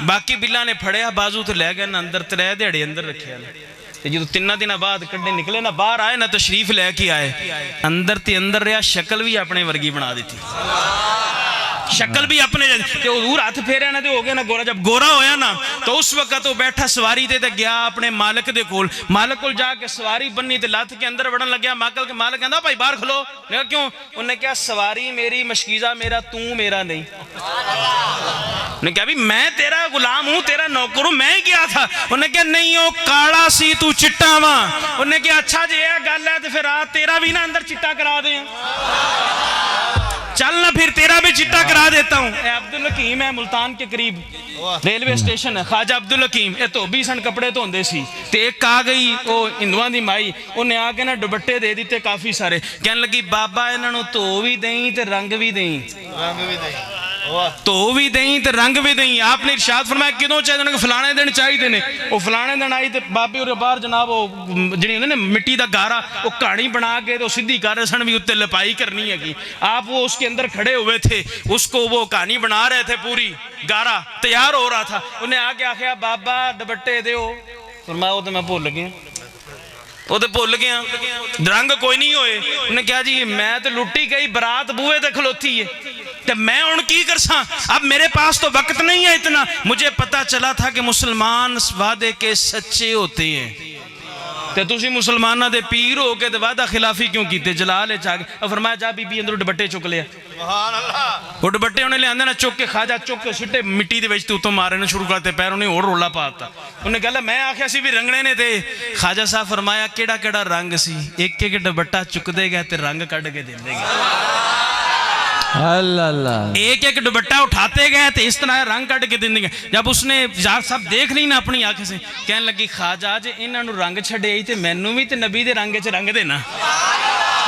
बाकी बिल्ला ने फड़िया बाजू तो लै गया ना अंदर 3 दिहाड़े अंदर रखे जो 3 दिन बाद कड्डे निकले ना बाहर आए ना तशरीफ लैके आए अंदर ते अंदर रहा शक्ल भी अपने वर्गी बना दी शक्ल भी अपने हजूर हाथ फेरिया ना तो हो गया ना गोरा जब गोरा होया ना तो उस वक्त वो बैठा सवारी ते गया अपने मालिक दे कोल मालिक कोल जाके सवारी बन्नी ते लथ के अंदर वड़न लग्या मालिक कहंदा भाई बाहर खलो ने क्यों उन्हें क्या सवारी मेरी मशकीज़ा मेरा तू मेरा नहीं ने कहा भी मैं तेरा गुलाम हूं तेरा नौकर हूं मैं ही गया था उन्हें क्या नहीं वो काला सी तू चिट्टा वा उन्हें क्या अच्छा जे यह गल है तो फिर आ तेरा भी ना अंदर चिट्टा करा दे चल ना फिर तेरा भी चिट्टा करा देता हूँ। अब्दुल हकीम है मुल्तान के करीब रेलवे स्टेशन है, ख्वाजा अब्दुल हकीम। ये धोबी सन कपड़े धोंदे सी ते एक आ गई वो हिंदुआं दी माई, उन्हें आके ना दुपट्टे दे दिते काफी सारे, कहने लगी बाबा इन्हों धो भी दई ते रंग भी दई, धो भी दई ते रंग भी दई। आपने इरशाद फरमाया किदों चाहिए, फलाने दिन चाहिए ने। वो फलाने दिन आई तो बाबे और बाहर जनाब वो जी होंगे ना मिट्टी का गारा, वो कहानी बना के तो सीधी कर रहे सन भी उत्ते लपाई करनी है। आप वो उसके अंदर खड़े हुए थे, उसको वो कहानी बना रहे थे, पूरी गारा तैयार हो रहा था। उन्हें आके आख्या बाबा दुपट्टे दो, फरमाया वो तो मैं भुल गया, वो तो भुल गया, रंग कोई नहीं होए। उन्हें कहा जी मैं तो लुटी गई, बरात बूहे ते खलोती है, तो मैं हुण की करसा, अब मेरे पास तो वक्त नहीं है इतना। मुझे पता चला था कि मुसलमान वादे के सच्चे होते हैं, तो तुसी मुसलमाना दे पीर हो के वादा खिलाफी क्यों कीते, जलाल च आ गए। फरमाया जा बीबी अंदरों दुपट्टे चुक लिया, वो दुपट्टे उन्हें लिया ना चुक के, खाजा चुक के सिट्टे मिट्टी दे विच उतों मारने शुरू करते, पैर उन्हें होर रोला पाता। उन्हें कहला मैं आख्या सी भी रंगने ने थे। खाजा साहब फरमाया केड़ा केड़ा रंग सी, एक एक दुपट्टा चुकदे गए ते रंग कढ़ के देंदे गए, अल्लाह, एक एक दुपट्टा उठाते गए तो इस तरह रंग कट के देंगे। जब उसने सब देख ली ना अपनी आंखें से, कहने लगी खाजा जे इन्हों रंग छड़े तो मैनू भी तो नबी दे रंग च रंग देना।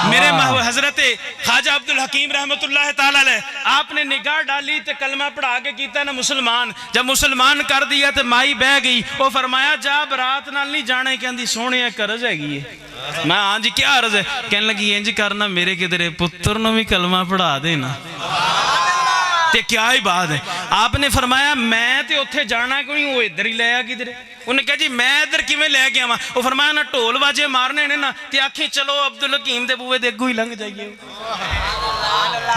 मेरे हजरत ख्वाजा अब्दुल हकीम रहमतुल्लाह ताला अलैह, आपने निगाह डाली तो कलमा पढ़ा के कीता ना मुसलमान। जब मुसलमान कर दिया तो माई बह गई, वो फरमाया जा बरात नाल नहीं जाना, कहती सोहणे करज हैगी है। मैं हाँ जी क्या अर्ज है, कहने लगी इंज करना मेरे किधरे पुत्र नु भी कलमा पढ़ा देना, ते क्या ही बात है। आपने फरमाया मैं तो उत्थे जाना कोई, वो इधर ही ले आ किधरे। उन्हें कहा जी मैं इधर किवें लै के आवां। वो फरमाया ना ढोल बाजे मारने ने ना, ते आखी चलो अब्दुल हकीम दे बूहे दे अगों ही लंघ जाइए,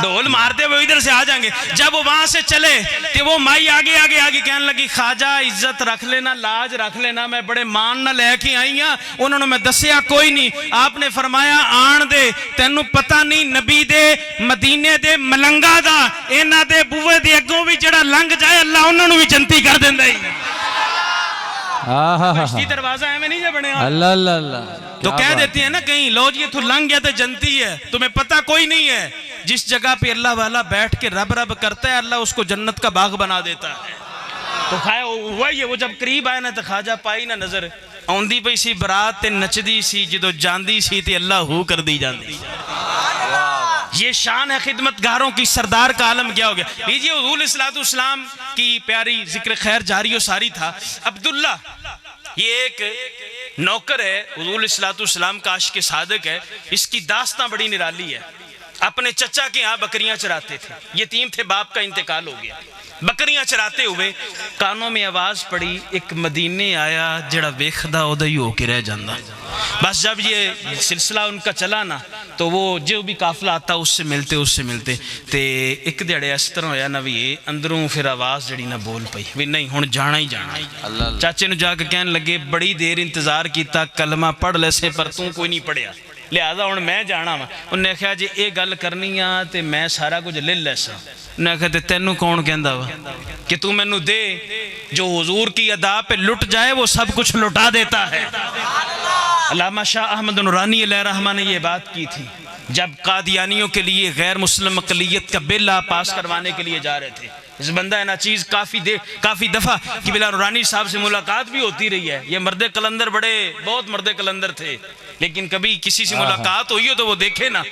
ढोल मारते हुए इधर से आ जाएंगे। जब वो वहां से चले तो वो माई आगे आगे आगे कहने लगी खाजा इज्जत रख लेना, लाज रख लेना, मैं बड़े मान ना लैके आई हाँ, उन्होंने मैं दसिया कोई नहीं। आपने फरमाया आन दे, तेनू पता नहीं नबी दे मदीने दे मलंगा दा इन्हां दे बूहे दे अगों भी जेड़ा लंघ जाए अल्लाह उन्होंने भी जन्नती कर देंदा ही। दरवाजा एवं नहीं बने, अल्लाह अल्लाह अल्लाह, तो कह देती है ना कहीं लो जी तू लंघ गया तो जनती है, तुम्हें पता कोई नहीं है। जिस जगह पे अल्लाह वाला बैठ के रब रब करता है अल्लाह उसको जन्नत का बाग बना देता है। तो खाया वही है, वो जब करीब आया ना तो खाजा पाई ना नजर आउंदी पई सी बरात ते नचदी सी, जदों जांदी सी ते अल्लाह हू कर दी जाती। ये शान है खिदमतगारों की, सरदार का आलम क्या हो गया। लीजिए हुजूर इस्लाम की प्यारी जिक्र खैर जारी और सारी था। अब्दुल्ला ये एक नौकर है, हुजूर इस्लाम का आशिक सादिक है। इसकी दास्तां बड़ी निराली है। अपने चचा के यहाँ बकरियां चराते थे, यतीम थे, बाप का इंतकाल हो गया। बकरियां चराते हुए कानों में आवाज पड़ी, एक मदीने आया जड़ा वेखदा ओदा ही होके रह जाता। बस जब ये सिलसिला उनका चला ना तो वो जो भी काफिला आता उससे मिलते ते एक दिहाड़े इस तरह होया ना भी अंदरों फिर आवाज जड़ी ना बोल पई भी नहीं हुण जाना ही जाना। चाचे नूं जाके कहन लगे बड़ी देर इंतजार किया, कलमा पढ़ लैसे पर तू कोई नहीं पढ़िया, लिहाजा हुण मैं जाना वा। उन्हें आख्या जे ये गल करनी आ ते मैं सारा कुछ ले लैसा। उन्हें आख्या ते तैनू कौन कहंदा वा कि तू मैनू दे, जो हुजूर की अदा पे लुट जाए वो सब कुछ लुटा देता है। अल्लामा शाह अहमद नूरानी अलैहिर्रहमा ने ये बात की थी जब कादियानियों के लिए गैर मुस्लिम अक़लियत का बिल आप पास करवाने के लिए जा रहे थे। इस बंदा नाचीज़ काफ़ी दफ़ा कि बिला नूरानी साहब से मुलाकात भी होती रही है। ये मर्द कलंदर बहुत मर्द कलंदर थे, लेकिन कभी किसी से मुलाकात हुई हो तो वो देखे ना।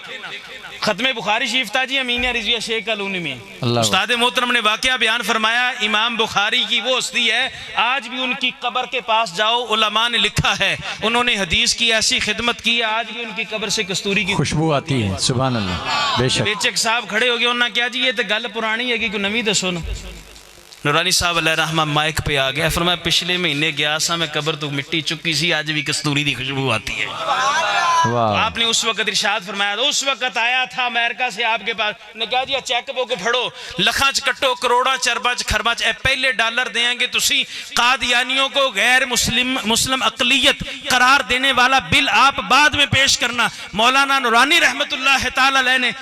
खत्मे बुखारी शरीफ था जी अमीनिया रिजविया शेख अलूनी में, उस्ताद मोहतरम ने वाकया बयान फरमाया। इमाम बुखारी की वो हस्ती है, आज भी उनकी कब्र के पास जाओ, उलमा ने लिखा है उन्होंने हदीस की ऐसी खिदमत की, आज भी उनकी कब्र से कस्तूरी की खुशबू आती है। सुभान अल्लाह। बेशक बेचक साहब खड़े हो गए, उन्होंने क्या जी ये तो गल पुरानी है कि कोई नवी दसो ना। नूरानी साहब अलैहिर्रहमा माइक पे आ गया, फरमाया पिछले महीने गया सा मैं, कब्र तो मिट्टी चुकी सी, आज भी कस्तूरी की खुशबू आती है। तो आपने उस वक्त इरशाद फरमाया, उस वक्त आया था अमेरिका से आपके पास, ने कहा जी चेक बुक फड़ो, लखा च कट्टो, करोड़ा चरबा च खरबा च पहले डॉलर देंगे तुसी कादियानियों को गैर मुस्लिम अक़लियत करार देने वाला बिल आप बाद में पेश करना। मौलाना नूरानी रहमतुल्लाह तआला अलैह ने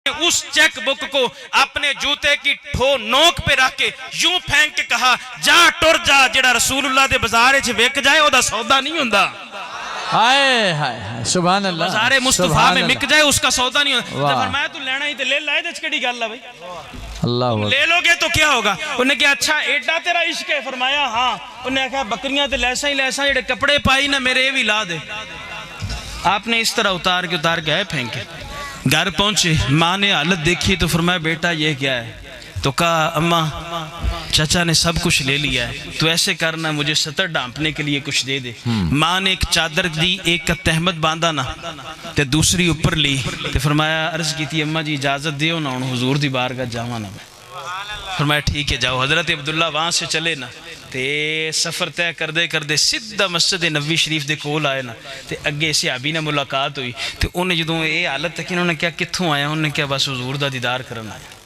उस चेक बुक को अपने जूते की नोक पे रख के यूं फेंक के कहा जा टुर जा, जेड़ा रसूलुल्लाह दे बाजार च विक जाए ओदा सौदा नहीं हुंदा। हाय हाय हाय, सुभान अल्लाह, बाजारे मुस्तफा सुभान में अल्लाह। मिक जाए उसका सौदा नहीं होता। वाह। तो फरमाया तू लेना ही तो ले लाए दे चकड़ी गल है भाई, अल्लाह तुम ले लोगे तो क्या होगा। उन्हें कहा अच्छा एडा तेरा इश्क है। फरमाया हाँ। उन्हें कहा बकरियां तो लैसा ही लैसा जेडे कपड़े पाई ना मेरे ये भी ला दे। आपने इस तरह उतार के है फेंके। घर पहुंचे, माँ ने हालत देखी तो फरमाया बेटा ये क्या है। तो कहा अम्मा चाचा ने सब कुछ ले लिया है, तो ऐसे करना मुझे सतर ढांपने के लिए कुछ दे दे। माँ ने एक चादर दी, एक का तहमत बांधा ना ते दूसरी ऊपर ली ते फरमाया अर्ज की अम्मा जी इजाजत दियो ना हुण हुजूर दी बारगाह जावां ना। फरमाया ठीक है जाओ। हजरत अब्दुल्ला वहां से चले ना ते सफर तय करदे करदे सीधा मस्जिद नबी शरीफ दे कोल आए ना ते अगे सहाबी ने मुलाकात हुई ते उन्हें जदों ये हालत तक उन्होंने क्या कित्थों आया, उन्हें क्या बस हुजूर दा दीदार करन आया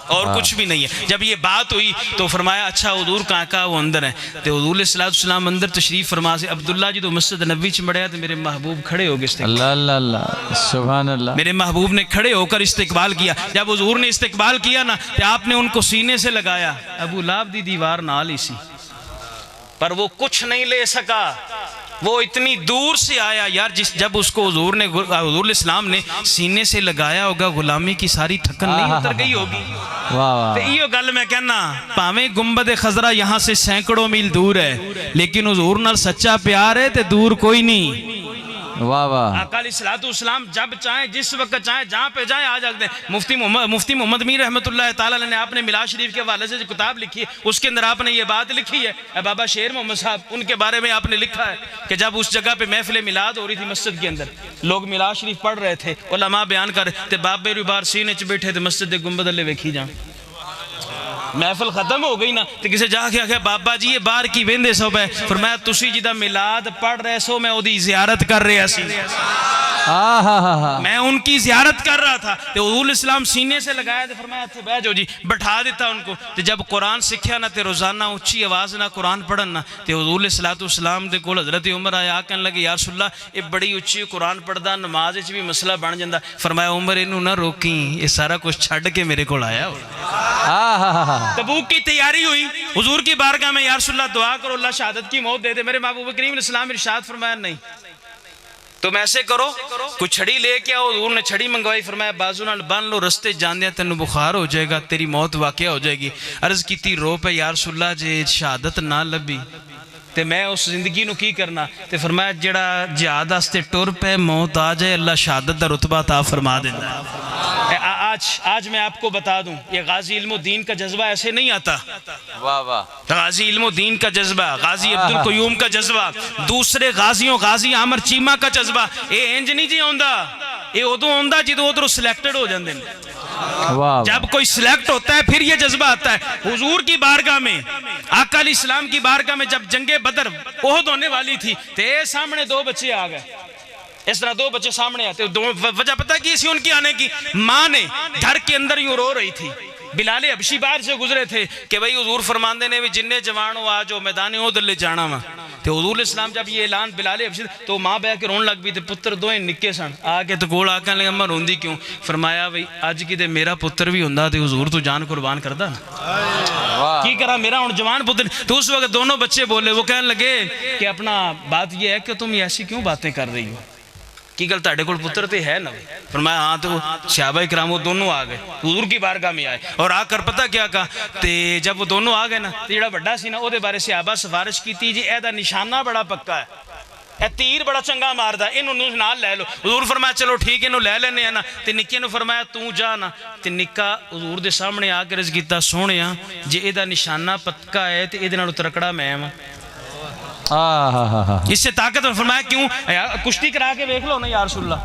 और कुछ भी नहीं है। जब ये बात हुई तो फरमाया अच्छा हुजूर कहाँ का वो अंदर है। तो हुजूर सलाम अंदर तशरीफ फरमा से अब्दुल्ला जी तो मस्जिद नबी च मड़िया तो मेरे महबूब खड़े हो गए। अल्लाह अल्लाह अल्लाह, सुभान अल्लाह। मेरे महबूब ने खड़े होकर इस्तेकबाल किया। जब हुजूर ने इस्तेकबाल किया ना तो आपने उनको सीने से लगाया। अबू लाहब दी दीवार नाल ही सी पर वो कुछ नहीं ले सका, वो इतनी दूर से आया यार। जब उसको हुजूर इस्लाम ने सीने से लगाया होगा गुलामी की सारी ठकन नहीं उतर गई होगी। वाह वाह, तो इयो गल मैं कहना भावें गुंबद खजरा यहाँ से सैकड़ों मील दूर है लेकिन हुजूर नाल सच्चा प्यार है तो दूर कोई नहीं। वाह वाह। आका अलैहिस्सलाम जब चाहे जिस वक्त चाहे जहाँ पे जाए आ जाते हैं। मुफ्ती मोहम्मद मीर रहमतुल्लाह ताला ने आपने मिलाद शरीफ के हवाले से जो किताब लिखी है उसके अंदर आपने ये बात लिखी है। बाबा शेर मोहम्मद साहब उनके बारे में आपने लिखा है कि जब उस जगह पे महफिल मिलाद हो रही थी मस्जिद के अंदर, लोग मिलाद शरीफ पढ़ रहे थे, उलमा बयान कर रहे थे, बाबे रुबार सीने च बैठे थे मस्जिद के गुंबद अल्ले वेखी जान। महफिल खत्म हो गई ना तो किसी जाके आख्या बाबा जी ये बाहर की वेंदे सो है। फरमाया तुसी जिदा मिलाद पढ़ रहे सो मैं ओदी जियारत कर रहा सी, मैं उनकी जियारत कर रहा था। तो हुजूर इस्लाम सीने से लगाया तो फरमाया इत्थे बैठ जाओ जी, बैठा दिता उनको। तो जब कुरान सीखा ना तो रोजाना उच्ची आवाज ना कुरान पढ़न ना तो हुजूर सलाम दे कोल हजरत उमर आया कहने लगे यार रसूलल्लाह ये बड़ी उच्ची कुरान पढ़दा नमाज विच भी मसला बन जांदा। फरमाया उमर इनू ना रोकी, ये सारा कुछ छड्ड के मेरे कोल आया। तबूक की तैयारी हुई, हुजूर की बारगाह में या रसूलल्लाह दुआ करो अल्लाह शहादत की मौत दे दे। मेरे महबूब करीम ने इस्लाम इरशाद फरमाया नहीं तुम ऐसे करो कुछ छड़ी लेके आओ। हुजूर ने छड़ी मंगवाई, फरमाया बाजू नाल बन लो, रस्ते जांदे तेन बुखार हो जाएगा, तेरी मौत वाकया हो जाएगी। अर्ज की रो पे या रसूलल्लाह जे शहादत ना लभी ते मैं उस जिंदगी नू की करना। ते फरमाया जेड़ा जिहाद वास्ते टुर पे मौत आ जाए अल्लाह शहादत दा रुतबा ता फरमा देता है। आज मैं आपको बता दूं ये गाजी इल्मुद्दीन का जज्बा ऐसे नहीं आता। वाह वाह, गाजी इल्मुद्दीन का जज्बा, गाजी अब्दुल कयूम का जज्बा, दूसरे गाजियों गाजी आमर चीमा का जज्बा, ये इंज नहीं जी आंदा, ये उदों आंदा जदों उधरों सिलेक्टेड हो जाते हैं। वाह, जब कोई सिलेक्ट होता है फिर ये जज्बा आता है। हुजूर की बारगाह में, आका अलैहिस्सलाम की बारगाह में जब जंगे बदर ओहद होने वाली थी ते सामने दो बच्चे आ गए। इस तरह दो बच्चे सामने आते, वजह पता की सी उनकी आने की? माँ ने घर के अंदर यूं रो रही थी। बिलाल हबशी बाहर से गुजरे थे कि भाई हुजूर फरमाते ने भी जिन्ने जवान हो आ जाओ मैदान ओहद ले जाना वा। तो हुजूर इस्लाम जब ये ऐलान बिलाल हबशी तो माँ बह के रोन लग पई। पुत्र दो निक्के सन, आके तो कोल आके लगे अम्मा रोंदी क्यों? फरमाया भाई अज कि मेरा पुत्र भी होंदा तो हुजूर तू जान कुर्बान करदा ना, की करा मेरा हुण जवान पुत्र। तो उस वक्त दोनों बच्चे बोले, वो कहने लगे कि अपना बात यह है कि तुम ऐसी क्यों बातें कर रही हो, की गल ताड़े कोल पुत्र तो है ना? फरमाया हाँ। तो सहाबा इकराम वो दोनों आ गए, हुजूर की बारगाह में आए और आकर पता क्या कहा? ते जब वो दोनों आ गए ना तो जेड़ा बड़ा सी ना ओदे बारे सहाबा सिफारिश की जी एदा निशाना बड़ा पक्का है, ए तीर बड़ा चंगा मारदा, इनू नाल लै लो। हुजूर फरमाया चलो ठीक इनू लै लेने आ ना। ते निक्के नू फरमाया तू जा ना। ते निक्का हुजूर दे सामने आके अर्ज कीता सोहणिया जे एदा निशाना पक्का है ते एदे नालों तकड़ा मैं वां, इससे ताकत। फरमाया क्यों? यार कुश्ती करा के देख लो ना यार रसूलल्लाह,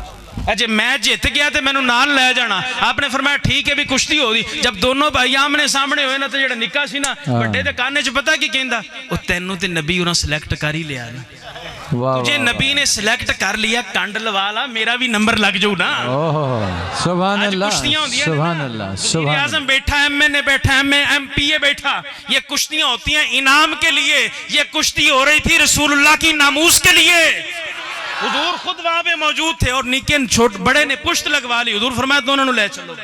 अजे मैं जित गया तो मैनू नाल लै जाना। आपने फरमाया ठीक है भी कुश्ती हो गई। जब दोनों भाई आमने सामने होए ना तो जेड़ा निक्का सी ना बड़े दे काने च पता की कहंदा, ओ तैनू ते नबी उन्हां सिलेक्ट कर ही लिया ना, तुझे नबी ने सिलेक्ट कर लिया, कंड लवा ला, मेरा भी नंबर लग जाऊ ना। सुभान अल्लाह, कुश्तियां होती हैं, सुभान अल्लाह, सुभान आजम बैठा, एमएनए बैठा, एमपीए बैठा, ये कुश्तियां होती हैं इनाम के लिए। ये कुश्ती हो रही थी रसूलुल्लाह की नामूस के लिए। हुजूर खुद वहां पे मौजूद थे और निके छोटे बड़े ने पुश्त लगवा ली। हुजूर फरमाया दोनों ले चलो।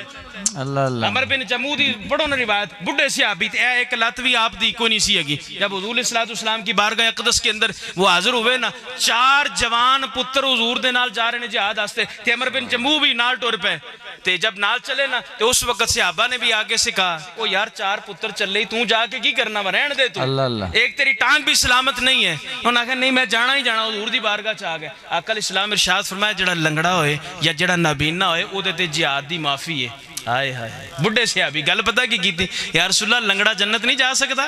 अल्लाह अल्लाह अमर बिन जमू दी पढ़ो ना रिवायत, बुढ़े सहाबी ते ए एक लत भी आप दी कोई नहीं सी हैगी। जब हुजूर अलैहिस्सलाम की बारगाह अक़दस के अंदर वो हाजिर हुए ना, 4 जवान पुत्र हुजूर दे नाल जा रहे ने जिहाद वास्ते, ते अमर बिन जमू भी नाल टुर पे। ते जब नाल चले ना, तो उस वक्त सहाबा ने भी आगे से कहा, ओ यार 4 पुत्र चले, तू जाके की करना वा, रहने दे तू, अल्लाह अल्लाह। एक तेरी टांग भी सलामत नहीं है। उन्होंने कहा नहीं मैं जाना ही जाना, हुजूर दी बारगाह च आ गए। आका अलैहिस्सलाम इरशाद फरमाया, जेड़ा लंगड़ा होए या जेड़ा नाबीना होए ओदे ते जिहाद दी माफी है। हाय हाय, बुढ़े सहाबी गल पता की कीती, यार रसूलुल्लाह लंगड़ा जन्नत नहीं जा सकता?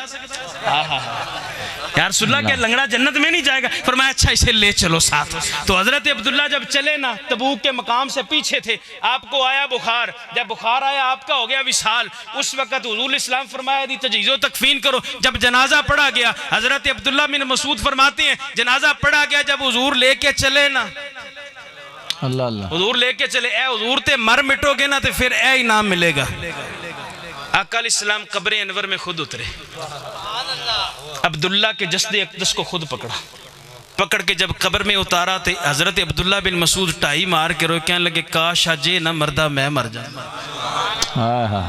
यार रसूलुल्लाह क्या लंगड़ा जन्नत में नहीं जाएगा? फरमाया अच्छा इसे ले चलो साथ। तो हजरत अब्दुल्ला जब चले ना, तबूक के मकाम से पीछे थे, आपको आया बुखार, जब बुखार आया आपका हो गया विसाल। उस वक्त हुजूर इस्लाम फरमाया दी तजीज़ो तकफीन करो। जब जनाजा पढ़ा गया, हजरत अब्दुल्ला बिन मसूद फरमाते हैं जनाजा पढ़ा गया, जब हुजूर लेके चले ना, अल्लाह अल्लाह, हुजूर लेके चले, ए हुजूर ते मर मिटोगे ना तो फिर ए इनाम मिलेगा। आका अलैहिस्सलाम कब्र अनवर में खुद उतरे, अब्दुल्ला के जस्द अक़दस को खुद पकड़ा, पकड़ के जब कब्र में उतारा तो हजरत अब्दुल्ला बिन मसूद टाई मार के रोए, कहने लगे काश आज ये ना मरदा मैं मर जाऊं।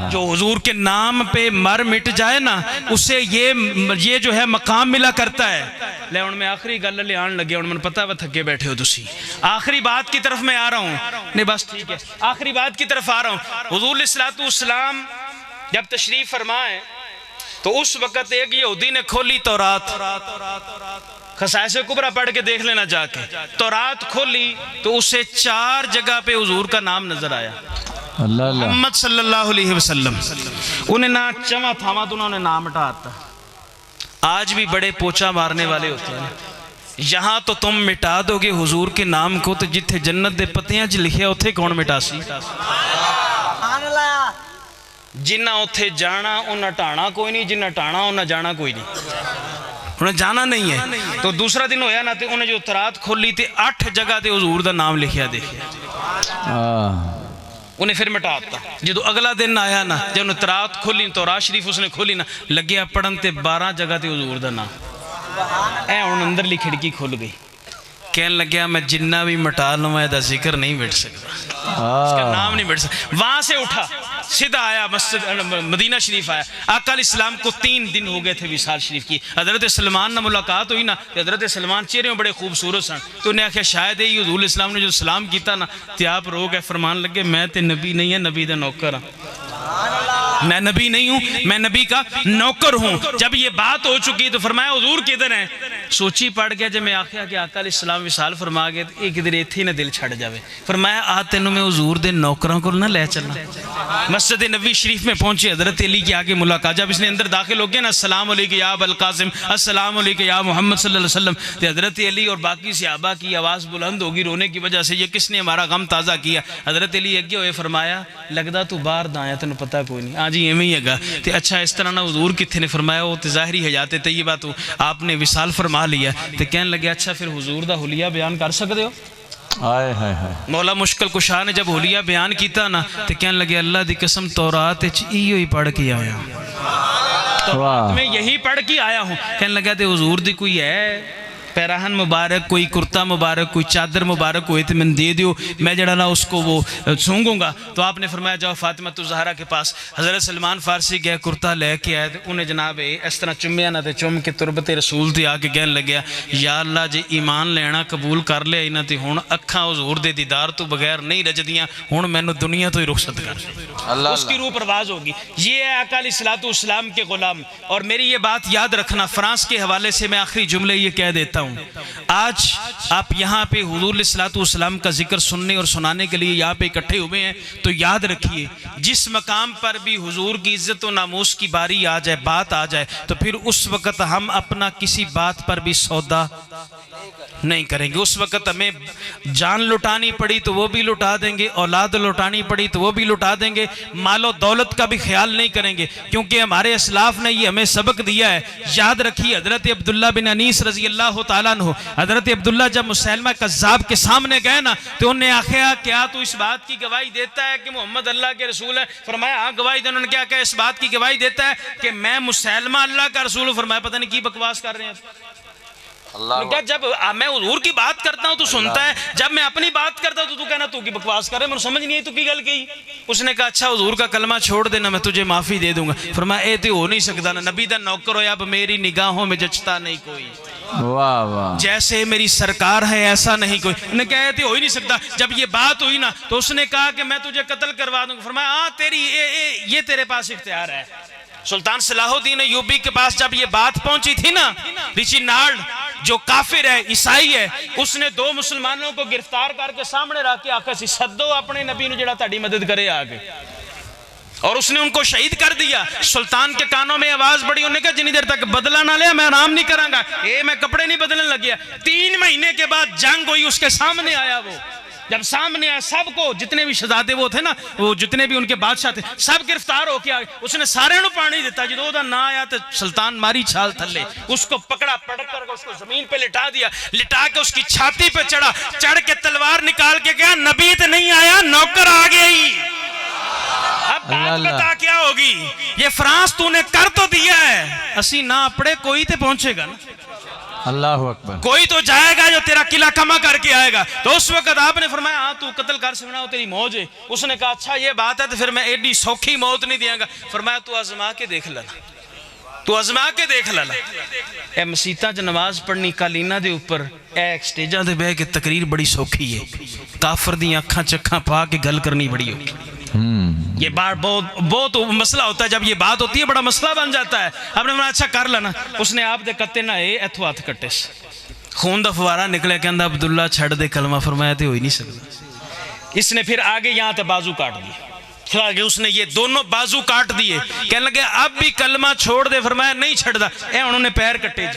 जो हुजूर के नाम पे मर मिट जाए ना, उसे ये जो है मकाम मिला करता है। ले हुण मैं आखिरी गल ले आन लगे, हुण मैनूं पता वा थके बैठे हो तुसी, आखिरी बात की तरफ मैं आ रहा हूँ। नहीं बस ठीक है, आखिरी बात की तरफ आ रहा हूँ। हुजूर अलैहिस्सलाम जब तशरीफ फरमाए तो उस वक्त एक यहूदी ने खोली तौरात, खसाइस कुबरा पढ़ के देख लेना जाके, तौरात खोली तो उसे 4 जगह पे हुजूर का नाम नजर आया, अल्लाह अल्लाह, मोहम्मद सल्लल्लाहु अलैहि वसल्लम। उन्हें ना चवा थावा तो उन्होंने नाम हटा दिया। आज भी बड़े पोचा मारने वाले होते हैं, यहाँ तो तुम मिटा दोगे हुजूर के नाम को, तो जिथे जन्नत दे पत्तियां च लिखिया उथे कौन मिटासी? जिन्ना उथे जाना उन्हें टाणा कोई नहीं, जिन्ना टाणा उन्हें जाना कोई नहीं, उन्हें जाना नहीं है। तो दूसरा दिन होया ना, तो उन्हें जो तरात खोली तो 8 जगह ते हुजूर दा नाम लिखिया देखिया, उन्हें फिर मिटा दिता। जो अगला दिन आया ना, जब उन्हें तरात खोली, तौरात शरीफ उसने खोली ना, लगे पढ़न ते 12 जगह ते हुजूर दा नाम। ऐ हुण अंदरली खिड़की खुल गई, कहने लग्या मैं जिन्ना भी मिटा लवां इहदा जिक्र नहीं मिट सकता, इसका नाम नहीं मिट सकता। वहां से उठा सीधा आया मस्जिद मदीना शरीफ आया। आका अलैहिस्सलाम को 3 दिन हो गए थे विसाल शरीफ की। हजरत सलमान ना मुलाकात हुई ना, तो हजरत सलमान चेहरे में बड़े खूबसूरत सन, तो उन्हें आख्या शायद ही हुजूर इस्लाम ने जो सलाम किया ना, तो आप रो गए, फरमान लगे मैं तो नबी नहीं है, नबी का नौकर हाँ, मैं नबी नहीं हूं, मैं नबी का नौकर हूं। जब ये बात हो चुकी तो फरमाया हुजूर किधर है? सोची पड़ गया, जब मैं आख्या कि आका अलैहिस्सलाम विसाल फरमा गए, तो किधर इत्थे ना दिल छड़ जावे। फरमाया आ तेनों मैं हुजूर दे नौकरां को ना ले चलना। मस्जिद नबी शरीफ में पहुंचे, हजरत अली के आगे मुलाकात, जब इसने अंदर दाखिल हो गया ना, अस्सलाम अलैका या अबल कासिम, अस्सलाम अलैका या मोहम्मद सल्लल्लाहु अलैहि वसल्लम, तो हजरत अली और बाकी सहाबा की आवाज़ बुलंद होगी रोने की वजह से, ये किसने हमारा गम ताज़ा किया? हजरत अली अगे होए फरमाया लगदा तू बाहर दा आया, तेन पता कोई नहीं, हाँ जी एवं ही हैगा। तो अच्छा इस तरह ना हुजूर कितने ने? फरमाया वो तो ज़ाहिरी हयात तय्यबा तो आपने विसाल फरमा लिया। तो कहने लगे अच्छा फिर हुजूर दा हुलिया बयान कर सकते हो? हाय हाय हाय, मौला मुश्किल कुशा ने जब हुलिया बयान किया ना, तो कहने लगे अल्लाह दी कसम तौरात इयो ही पढ़ के आया, तौरात में यही पढ़ के आया हूँ। कहने लगा तो हुजूर दी कोई है पैराहन मुबारक, कोई कुर्ता मुबारक, कोई चादर मुबारक हुए तो मैंने दे दियो, मैं जरा ना उसको वो सूंघूंगा। तो आपने फरमाया जाओ फातिमा तो ज़हरा के पास। हज़रत सलमान फारसी गया, कुर्ता लेके आए, तो उन्हें जनाब इस तरह चुम्या ना, तो चुम के तुरबत रसूल ते आके कहने लग्या या अल्लाह जे ईमान लेना कबूल कर लिया इन्हां ते हुण अखां हुजूर दे दीदार तो बगैर नहीं रजदियां, हुण मैनू दुनिया तो ही रुखसत कर। उसकी रूह परवाज होगी। ये है आका अलैहिस्सलातु वस्सलाम के गुलाम। और मेरी ये बात याद रखना, फ्रांस के हवाले से मैं आखिरी जुमले ये कह देता हूँ, आज आप यहाँ पे हुजूर अलैहिस्सलातु वस्सलाम का जिक्र सुनने और सुनाने के लिए यहाँ पे इकट्ठे हुए हैं, तो याद रखिए जिस मकाम पर भी हुजूर की इज्जत और नामूस की बारी आ जाए, बात आ जाए, तो फिर उस वक़्त हम अपना किसी बात पर भी सौदा नहीं करेंगे। उस वक़्त हमें जान लुटानी पड़ी तो वो भी लुटा देंगे, औलाद लुटानी पड़ी तो वो भी लुटा देंगे, मालो दौलत का भी ख्याल नहीं करेंगे, क्योंकि हमारे असलाफ ने ये हमें सबक दिया है। याद रखिए हज़रत अब्दुल्ला बिन अनीस रज़ी अल्लाह तआला अन्हु, हज़रत अब्दुल्ला जब मुसैलमा कज़्ज़ाब के सामने गए ना, तो उन्हें आख्या क्या तू इस बात की गवाही देता है कि मोहम्मद अल्लाह के रसूल है? फरमाया हाँ गवाही दे। उन्होंने क्या कहा? इस बात की गवाही देता है कि मैं मुसैलमा अल्लाह का रसूल हूँ। फरमाया पता नहीं की बकवास कर रहे हैं। क्या जब मैं हुजूर की बात करता हूं तो सुनता है, जब मैं अपनी बात करता हूं तो तू कहना तू की बकवास करे, मुझे समझ नहीं आई तू की गल कही। उसने कहा अच्छा हुजूर का कलमा छोड़ देना, मैं तुझे माफी दे दूंगा। फरमाया ए तो हो नहीं सकता ना, नबी दा नौकर होया, अब मेरी निगाहों में जचता नहीं कोई, वाह वाह, जैसे मेरी सरकार है ऐसा नहीं कोई। उन्हें कहा हो ही नहीं सकता। जब ये बात हुई ना तो उसने कहा कि मैं तुझे कत्ल करवा दूंगा। फरमाया हाँ तेरी ये तेरे पास इख्तियार है। सुल्तान सलाहुद्दीन यूबी के पास जब ये बात पहुंची थी ना, रिचिनाल्ड जो काफिर है, ईसाई है, उसने 2 मुसलमानों को गिरफ्तार करके सामने रख के आखा सी सदो अपने नबी ने जेड़ा ताड़ी मदद करे आगे, और उसने उनको शहीद कर दिया। सुल्तान के कानों में आवाज बड़ी, उन्होंने कहा जितनी देर तक बदला ना लिया मैं आराम नहीं करांगा। मैं कपड़े नहीं बदलने लग गया। 3 महीने के बाद जंग हुई, उसके सामने आया। वो जब सामने आया, सबको जितने भी शहजादे वो थे ना, वो जितने भी उनके बादशाह थे, सब गिरफ्तार होके आ गए। उसने सारे नु पानी दिता, जो ओदा ना आया तो सुल्तान मारी छाल थल्ले, उसको पकड़ा, पटक कर उसको जमीन पे लिटा दिया, लिटा के उसकी छाती पे चढ़ा, चढ़ के तलवार निकाल के गया, नबी तो नहीं आया, नौकर आ गया ही। अब बात बता क्या होगी, ये फ्रांस तूने कर तो दिया है, असी ना पड़े कोई तो पहुंचेगा ना, अल्लाह अकबर, कोई तो जाएगा जो तेरा किला कमा करके आएगा। तो उस वक्त आपने फरमाया हाँ तू कत्ल कर सकना, हो तेरी मौज है। उसने कहा अच्छा ये बात है तो फिर मैं एडी सौखी मौत नहीं देंगा। फरमाया तू आजमा के देख लेना, तू आजमा के देख लेना। ए मसीता च नमाज पढ़नी कालीना दे ऊपर, ए स्टेजा दे बह के तकरीर बड़ी सौखी है, काफर दी अखां चखा पा के गल करनी बड़ी औखी। ये बात बहुत मसला होता है, जब ये बात होती है बड़ा मसला बन जाता है। आपने बोला अच्छा कर लेना। उसने आप दे कत्ते ना इथों हाथ कट्टे, खून दा फवारा निकले, कहंदा अब्दुल्ला छड़ दे कलमा। फरमाया तो हो ही नहीं सकता। इसने फिर आगे यहाँ ते बाजू काट दिए, आगे उसने ये दोनों बाजू काट दिए, कहने लगे अब भी कलमा छोड़ दे। फरमाया नहीं छड़दा। उन्होंने पैर कट्टे,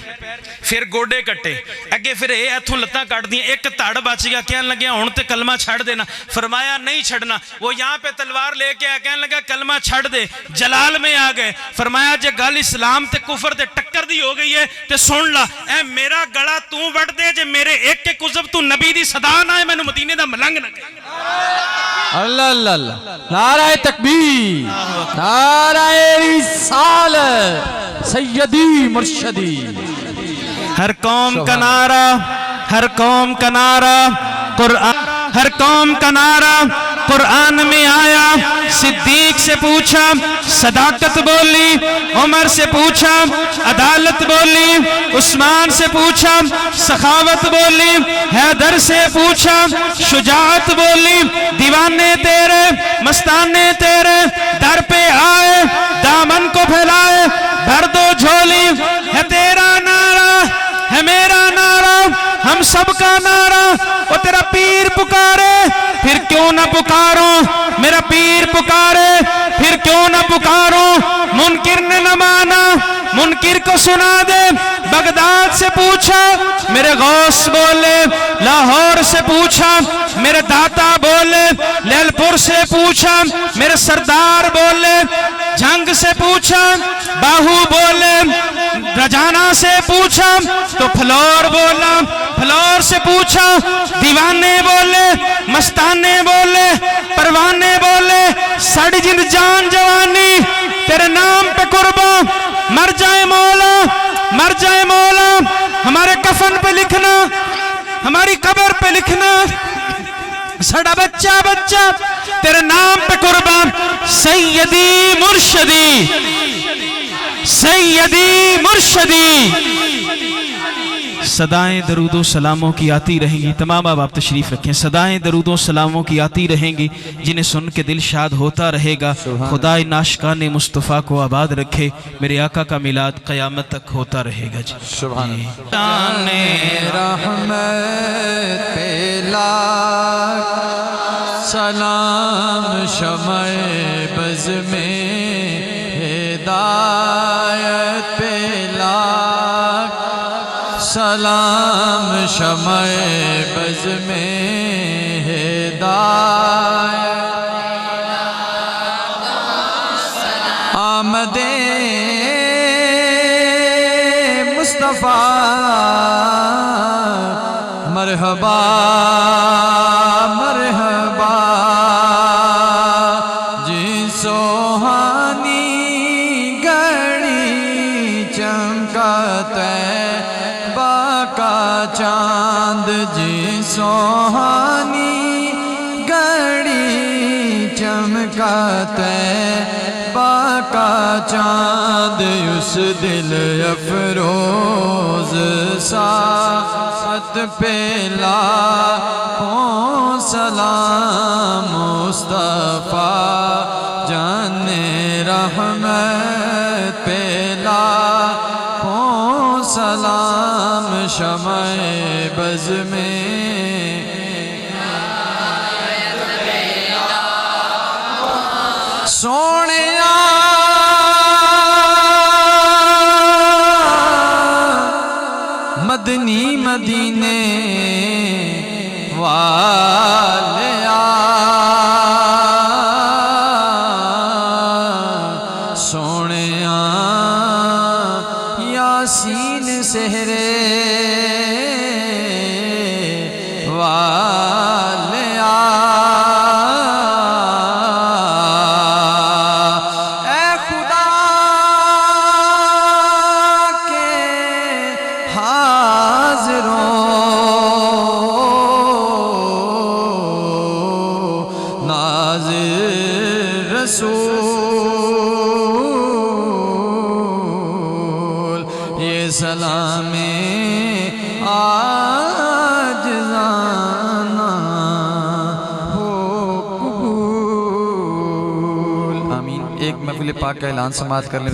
फिर गोडे कट्टे, अगे फिर इथों लत्तां कट दी, एक धड़ बच गया। कहने लगे हुण ते कलमा छड़ देना। फरमाया नहीं छड़ना। वो यहाँ पे तलवार लेके आया, कहने लगा कलमा छड़ दे। जलाल में आ गए। फरमाया जे गल इस्लाम ते कुफर ते टक्कर दी हो गई है ते सुन ला, ए मेरा गला तू वड़ दे, जे मेरे एक एक उज़ब तू नबी दी सदा ना है, मैनू मदीने दा मलंग ना कहे। अल्लाह अल्लाह अल्लाह, नाराए तकबीर, नाराए रिसालत, सैयदी मुर्शदी। हर कौम का नारा, हर कौम का नारा कुरान, हर कौम का नारा कुरान में आया। सिद्दीक से पूछा, सदाकत बोली। उमर से पूछा, अदालत बोली। उस्मान से पूछा, सखावत बोली। हैदर से पूछा, शुजाअत बोली। दीवाने तेरे, मस्ताने तेरे दर पे आए, दामन को फैलाए, भर दो झोली। है तेरा नारा, है मेरा नारा, हम सबका नारा। वो तेरा पीर पुकारे, फिर क्यों ना पुकारो। मेरा पीर पुकारे, फिर क्यों ना पुकारो। मुनकिर ने न माना, मुनकिर को सुना दे। बगदाद से पूछा, मेरे गौस बोले। लाहौर से पूछा, मेरे दाता बोले। लैलपुर से पूछा, मेरे सरदार बोले। जंग से पूछा, बाहू बोले। रजाना से पूछा तो फ्लोर बोला। फ्लोर से पूछा, दीवाने बोले, मस्ताने बोले, परवाने बोले। सड़ जिंद जान जवानी तेरे नाम पे कुर्बा। मर जाए मौला, मर जाए मौला। हमारे कफन पे लिखना, हमारी कब्र पे लिखना, सड़ा बच्चा बच्चा तेरे नाम पे कुर्बान। सैयदी मुर्शदी, सैयदी मुर्शदी। सदाएं दरूदो सलामों की आती रहेंगी। तमाम आप तशरीफ रखें। सदाएं दरूदो सलामों की आती रहेंगी, जिन्हें सुन के दिल शाद होता रहेगा। खुदा नाशकान मुस्तफ़ा को आबाद रखे। मेरे आका का मिलाद क़यामत तक होता रहेगा। जी सुभान अल्लाह। रहमत पे लाख सलाम, शमए बज़ में हिदायत पे लाख सलाम, शमए बज़ में हिदायत। आमदे मुस्तफ़ा मरहबा मरहबा। जिन सोहानी घड़ी चमका तैबा का चांद जी सोहानी घड़ी चमका तैबा का चांद उस दिल अफरोज सात पेला सलाम मुस्तफा जाने रहमत पेला सलाम शमए बज़ में सोनिया मदनी मदीने वाले सोनिया यासीन सेहरे वाले ए खुदा के हाज़िरों नाज़िर रसूल ये सलामे आज जाना हो कबूल। आमीन। एक महफिल पाक का ऐलान समाअत कर लें।